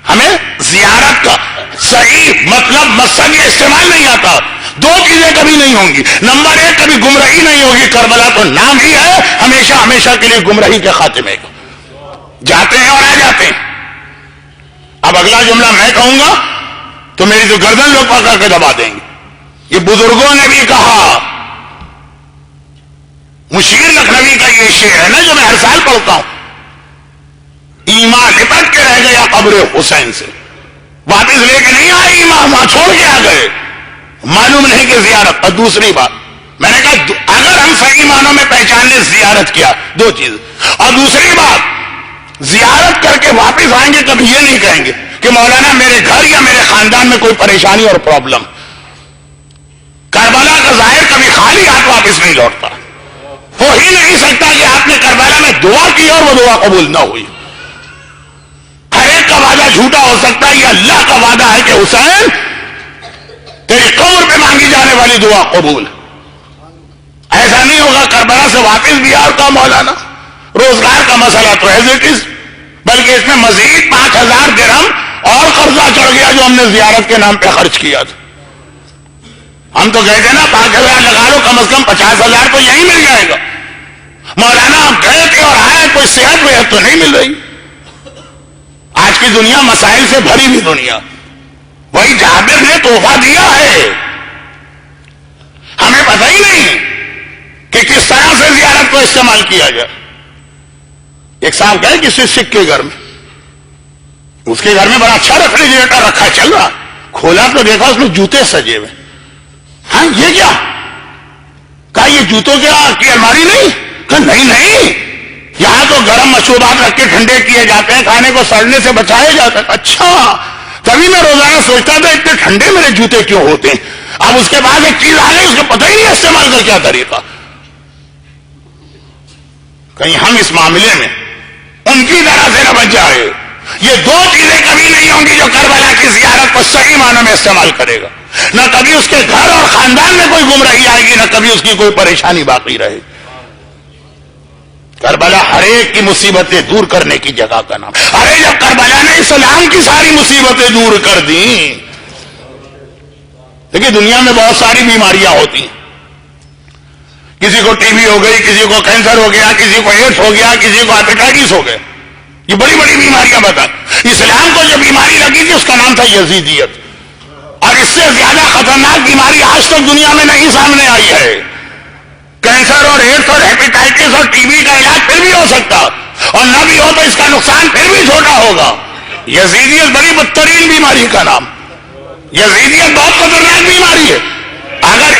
ہمیں زیارت کا صحیح مطلب مقصد یہ استعمال نہیں آتا. دو چیزیں کبھی نہیں ہوں گی. نمبر 1، کبھی گمراہی نہیں ہوگی. کربلا تو نام ہی ہے ہمیشہ ہمیشہ کے لیے گمراہی کے خاتمے کا. جاتے ہیں اور آ جاتے ہیں. اب اگلا جملہ میں کہوں گا تو میری جو گردن لوگ پکڑ کے دبا دیں گے. یہ بزرگوں نے بھی کہا. مشیر لکھنوی کا یہ شعر ہے نا جو میں ہر سال پڑھتا ہوں، ایمان لپٹ کے رہ گیا قبر حسین سے، واپس لے کے نہیں آئے ایمان، وہاں چھوڑ کے آ گئے. معلوم نہیں کہ زیارت. اور دوسری بات میں نے کہا اگر ہم صحیح معنوں میں پہچاننے زیارت کیا، 2 چیز. اور دوسری بات، زیارت کر کے واپس آئیں گے کبھی یہ نہیں کہیں گے کہ مولانا میرے گھر یا میرے خاندان میں کوئی پریشانی اور پرابلم. کربلا کا ظاہر کبھی خالی ہاتھ واپس نہیں لوٹتا. ہو ہی نہیں سکتا کہ آپ نے کربلا میں دعا کی اور وہ دعا قبول نہ ہوئی. ہر ایک کا وعدہ جھوٹا ہو سکتا ہے. یہ اللہ کا وعدہ ہے کہ حسین تیری قبر پہ مانگی جانے والی دعا قبول. ایسا نہیں ہوگا کربلا سے واپس بھی آ کا مولانا. روزگار کا مسئلہ تو ایز اٹ از، بلکہ اس میں مزید 5,000 درہم اور قرضہ چڑھ گیا جو ہم نے زیارت کے نام پہ خرچ کیا تھا. ہم تو کہتے ہیں نا 5,000 لگا لو، کم از کم 50,000 تو یہی مل جائے گا. مولانا آپ گئے تھے اور آئے، کوئی صحت وحت تو نہیں مل رہی. آج کی دنیا مسائل سے بھری ہوئی دنیا. وہی جابر نے تحفہ دیا ہے. ہمیں پتہ ہی نہیں کہ کس طرح سے زیارت کو استعمال کیا جائے. ایک صاحب گئے کسی سکھ کے گھر میں، اس کے گھر میں بڑا اچھا ریفریجریٹر رکھا چل رہا. کھولا تو دیکھا اس میں جوتے سجے ہوئے. ہاں یہ کیا؟ کہا یہ جوتوں کی الماری نہیں؟ کہا نہیں، یہاں تو گرم مشروبات رکھ کے ٹھنڈے کیے جاتے ہیں، کھانے کو سڑنے سے بچایا جاتا ہے. اچھا، تبھی میں روزانہ سوچتا تھا اتنے ٹھنڈے میرے جوتے کیوں ہوتے ہیں. اب اس کے بعد ایک چیز آ گئی، اس کو پتہ ہی نہیں استعمال کا کیا طریقہ. کہیں ہم اس معاملے میں ان کی طرح سے نہ بچ جائے. یہ 2 چیزیں کبھی نہیں ہوں گی جو کربلا کی زیارت کو صحیح معنوں میں استعمال کرے گا. نہ کبھی اس کے گھر اور خاندان میں کوئی گمراہی آئے گی، نہ کبھی اس کی کوئی پریشانی باقی رہے. کربلا ہر ایک کی مصیبتیں دور کرنے کی جگہ کا نام. ارے جب کربلا نے اسلام کی ساری مصیبتیں دور کر دیں. دیکھیے دنیا میں بہت ساری بیماریاں ہوتی ہیں. کسی کو ٹی بی ہو گئی، کسی کو کینسر ہو گیا، کسی کو ایڈس ہو گیا، کسی کو ہیپیٹائٹس ہو گئے. یہ بڑی بڑی بیماریاں بتا. اسلام کو جو بیماری لگی تھی اس کا نام تھا یزیدیت. اور اس سے زیادہ خطرناک بیماری آج تک دنیا میں نہیں سامنے آئی ہے. کینسر اور ایڈس اور ہیپیٹائٹس اور ٹی بی کا علاج پھر بھی ہو سکتا، اور نہ بھی ہو تو اس کا نقصان پھر بھی چھوٹا ہوگا. یزیدیت بڑی بدترین بیماری کا نام. یزیدیت بہت خطرناک بیماری ہے. اگر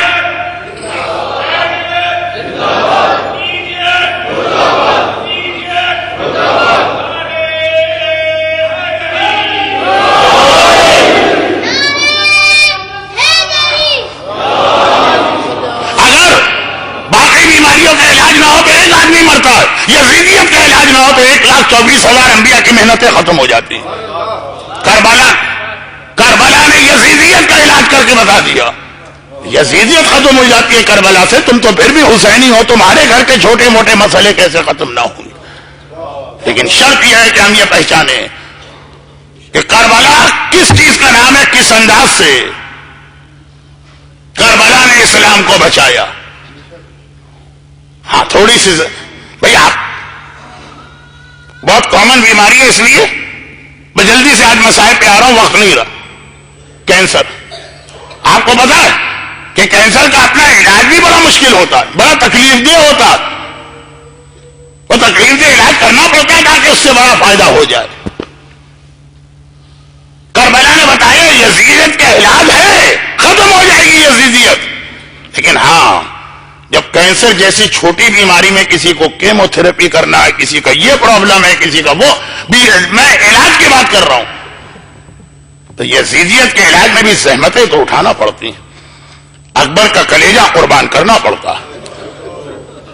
باقی بیماری 24,000 انبیاء کی محنتیں ختم ہو جاتی. کربلا نے یزیدیت کا علاج کر کے بتا دیا. یزیدیت ختم ہو جاتی ہے کربلا سے. تم تو پھر بھی حسینی ہو, تمہارے گھر کے چھوٹے موٹے مسئلے کیسے ختم نہ ہوں گے. لیکن شرط یہ ہے کہ ہم یہ پہچانیں کہ کربلا کس چیز کا نام ہے, کس انداز سے کربلا نے اسلام کو بچایا. ہاں تھوڑی سی بھئی آپ بہت کامن بیماری ہے, اس لیے میں جلدی سے آج مسائل پہ آ رہا ہوں, وقت نہیں رہا. کینسر, آپ کو پتا ہے کہ کینسر کا اپنا علاج بھی بڑا مشکل ہوتا ہے, بڑا تکلیف دہ ہوتا ہے. وہ تکلیف دہ علاج کرنا پڑتا ہے تاکہ اس سے بڑا فائدہ ہو جائے. کربلا نے بتایا یزیدیت کا علاج ہے, ختم ہو جائے گی یزیدیت. لیکن ہاں جب کینسر جیسی چھوٹی بیماری میں کسی کو کیمو تھراپی کرنا ہے, کسی کا یہ پرابلم ہے, کسی کا وہ بھی, میں علاج کی بات کر رہا ہوں, تو یزیدیت کے علاج میں بھی زحمتیں تو اٹھانا پڑتی ہیں. اکبر کا کلیجہ قربان کرنا پڑتا,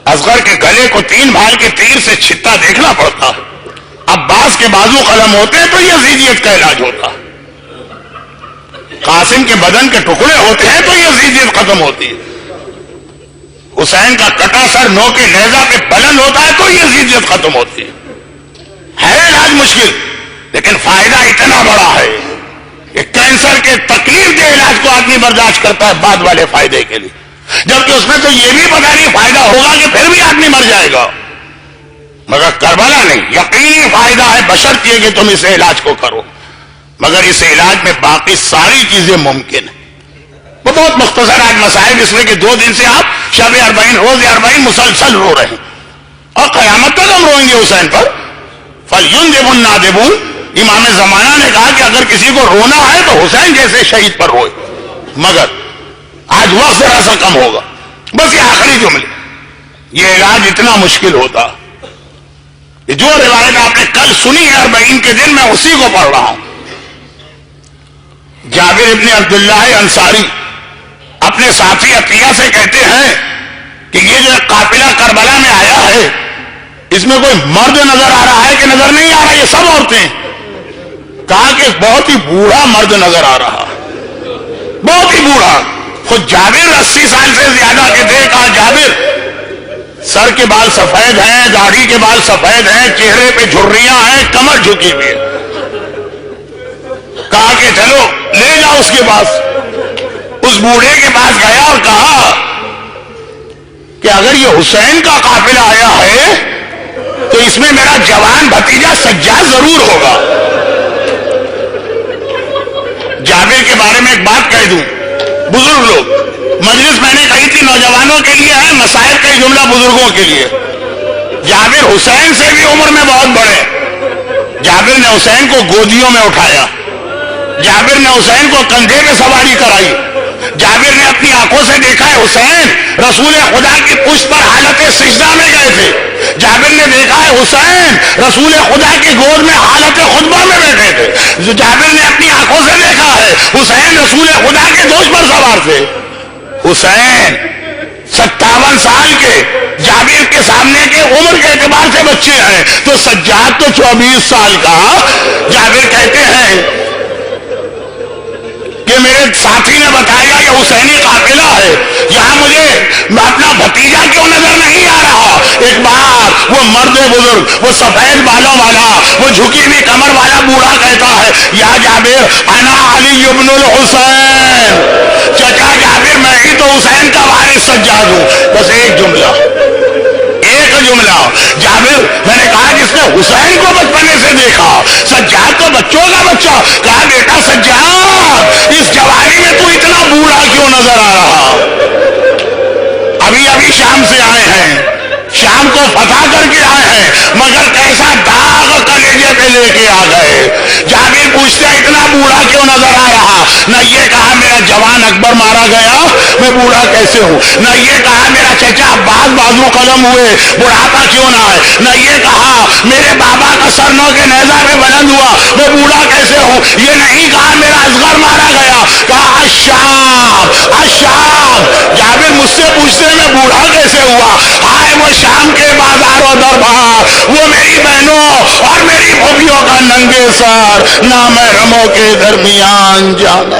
اصغر کے گلے کو 3 بھال کے تیر سے چھتا دیکھنا پڑتا, عباس کے بازو قلم ہوتے تو یزیدیت کا علاج ہوتا, قاسم کے بدن کے ٹکڑے ہوتے ہیں تو یزیدیت ختم ہوتی ہے, حسین کا کٹا سر نو کے نیزہ پہ بلند ہوتا ہے تو یزیدیت ختم ہوتی ہے. ہے علاج مشکل لیکن فائدہ اتنا بڑا ہے کہ کینسر کے تکلیف دہ علاج کو آدمی برداشت کرتا ہے بعد والے فائدے کے لیے, جبکہ اس میں تو یہ بھی پتا نہیں فائدہ ہوگا کہ پھر بھی آدمی مر جائے گا. مگر کربلا نہیں, یقینی فائدہ ہے بشرط یہ کہ تم اس علاج کو کرو. مگر اس علاج میں باقی ساری چیزیں ممکن ہیں. وہ بہت مختصر آج مسائل, اس میں کہ 2 دن سے آپ شب 40 روز 40 مسلسل رو رہے ہیں, اور قیامت تک ہم روئیں گے حسین پر. فَلْيُنْذِبُ النَّادِبُونَ, امام زمانہ نے کہا کہ اگر کسی کو رونا ہے تو حسین جیسے شہید پر روئے. مگر آج وقت ذرا سا کم ہوگا. بس یہ آخری جملے, یہ علاج اتنا مشکل ہوتا کہ جو روایت آپ نے کل سنی ہے 40 کے دن, میں اسی کو پڑھ رہا ہوں. جابر ابن عبداللہ انصاری اپنے ساتھی عطیہ سے کہتے ہیں کہ یہ جو قافلہ کربلا میں آیا ہے, اس میں کوئی مرد نظر آ رہا ہے کہ نظر نہیں آ رہا, یہ سب عورتیں. کہا کہ بہت ہی بوڑھا مرد نظر آ رہا, بہت ہی بوڑھا. خود جابر 80 سال سے زیادہ کے تھے. کہا جابر سر کے بال سفید ہیں, داڑھی کے بال سفید ہیں, چہرے پہ جھریاں ہیں, کمر جھکی ہوئی ہے. کہا کہ چلو لے جاؤ اس کے پاس. اس بوڑھے کے پاس گیا اور کہا کہ اگر یہ حسین کا قافلہ آیا ہے تو اس میں میرا جوان بھتیجا سجاد ضرور ہوگا. جابر کے بارے میں ایک بات کہہ دوں, بزرگ لوگ, مجلس میں نے کہی تھی نوجوانوں کے لیے ہے, مسائل کا جملہ بزرگوں کے لیے. جابر حسین سے بھی عمر میں بہت بڑے. جابر نے حسین کو گودیوں میں اٹھایا, جابر نے حسین کو کندھے پہ سواری کرائی. جابر نے اپنی آنکھوں سے دیکھا ہے حسین رسول خدا کی پشت پر حالت سجدہ میں گئے تھے. جابر نے دیکھا ہے حسین رسول خدا کی گود میں حالت خطبہ میں بیٹھے تھے. جابر نے اپنی آنکھوں سے دیکھا ہے حسین رسول خدا کے دوش پر سوار تھے. حسین 57 سال کے, جابر کے سامنے کے عمر کے اعتبار سے بچے ہیں, تو سجاد تو 24 سال کا. جابر کہتے ہیں کہ میرے ساتھی نے بتایا یہ حسینی قافلہ ہے, یہاں مجھے اپنا بھتیجا کیوں نظر نہیں آ رہا. ایک بار وہ مرد بزرگ, وہ سفید بالوں والا, وہ جھکی ہوئی کمر والا بوڑھا کہتا ہے یا جابر انا علی ابن الحسین, چچا جابر میں ہی تو حسین کا وارث سجاد ہوں. بس ایک جملہ جابر, میں نے کہا جس نے حسین کو بچپنے سے دیکھا, سجاد تو بچوں کا بچہ. کہا بیٹا سجاد اس جوانی میں تو اتنا بوڑھا کیوں نظر آ رہا. ابھی شام سے آئے ہیں, شام کو فتح کر کے آئے ہیں, مگر کیسا داغ کلیجے پہ لے کے آ گئے. جابر پوچھتے اتنا بوڑھا کیوں نظر آ رہا. نہ یہ کہا میرا جوان اکبر مارا گیا میں بوڑھا کیسے ہوں, نہ یہ کہا میرا چچا عباس بازو قلم ہوئے بڑھاپا کیوں نہ ہے, نہ یہ کہا میرے بابا کا سر نو کے نیزہ پہ بلند ہوا میں بوڑھا کیسے ہوں. یہ نہیں کہا میرا اصغر مارا گیا. کہا الشام. جابر مجھ سے پوچھتے میں بوڑھا کیسے ہوا. ہائے وہ شام کے بازار و دربار وہ میری بہنوں اور میری بھوبیوں کا ننگے سر نامحرموں کے درمیان جانا.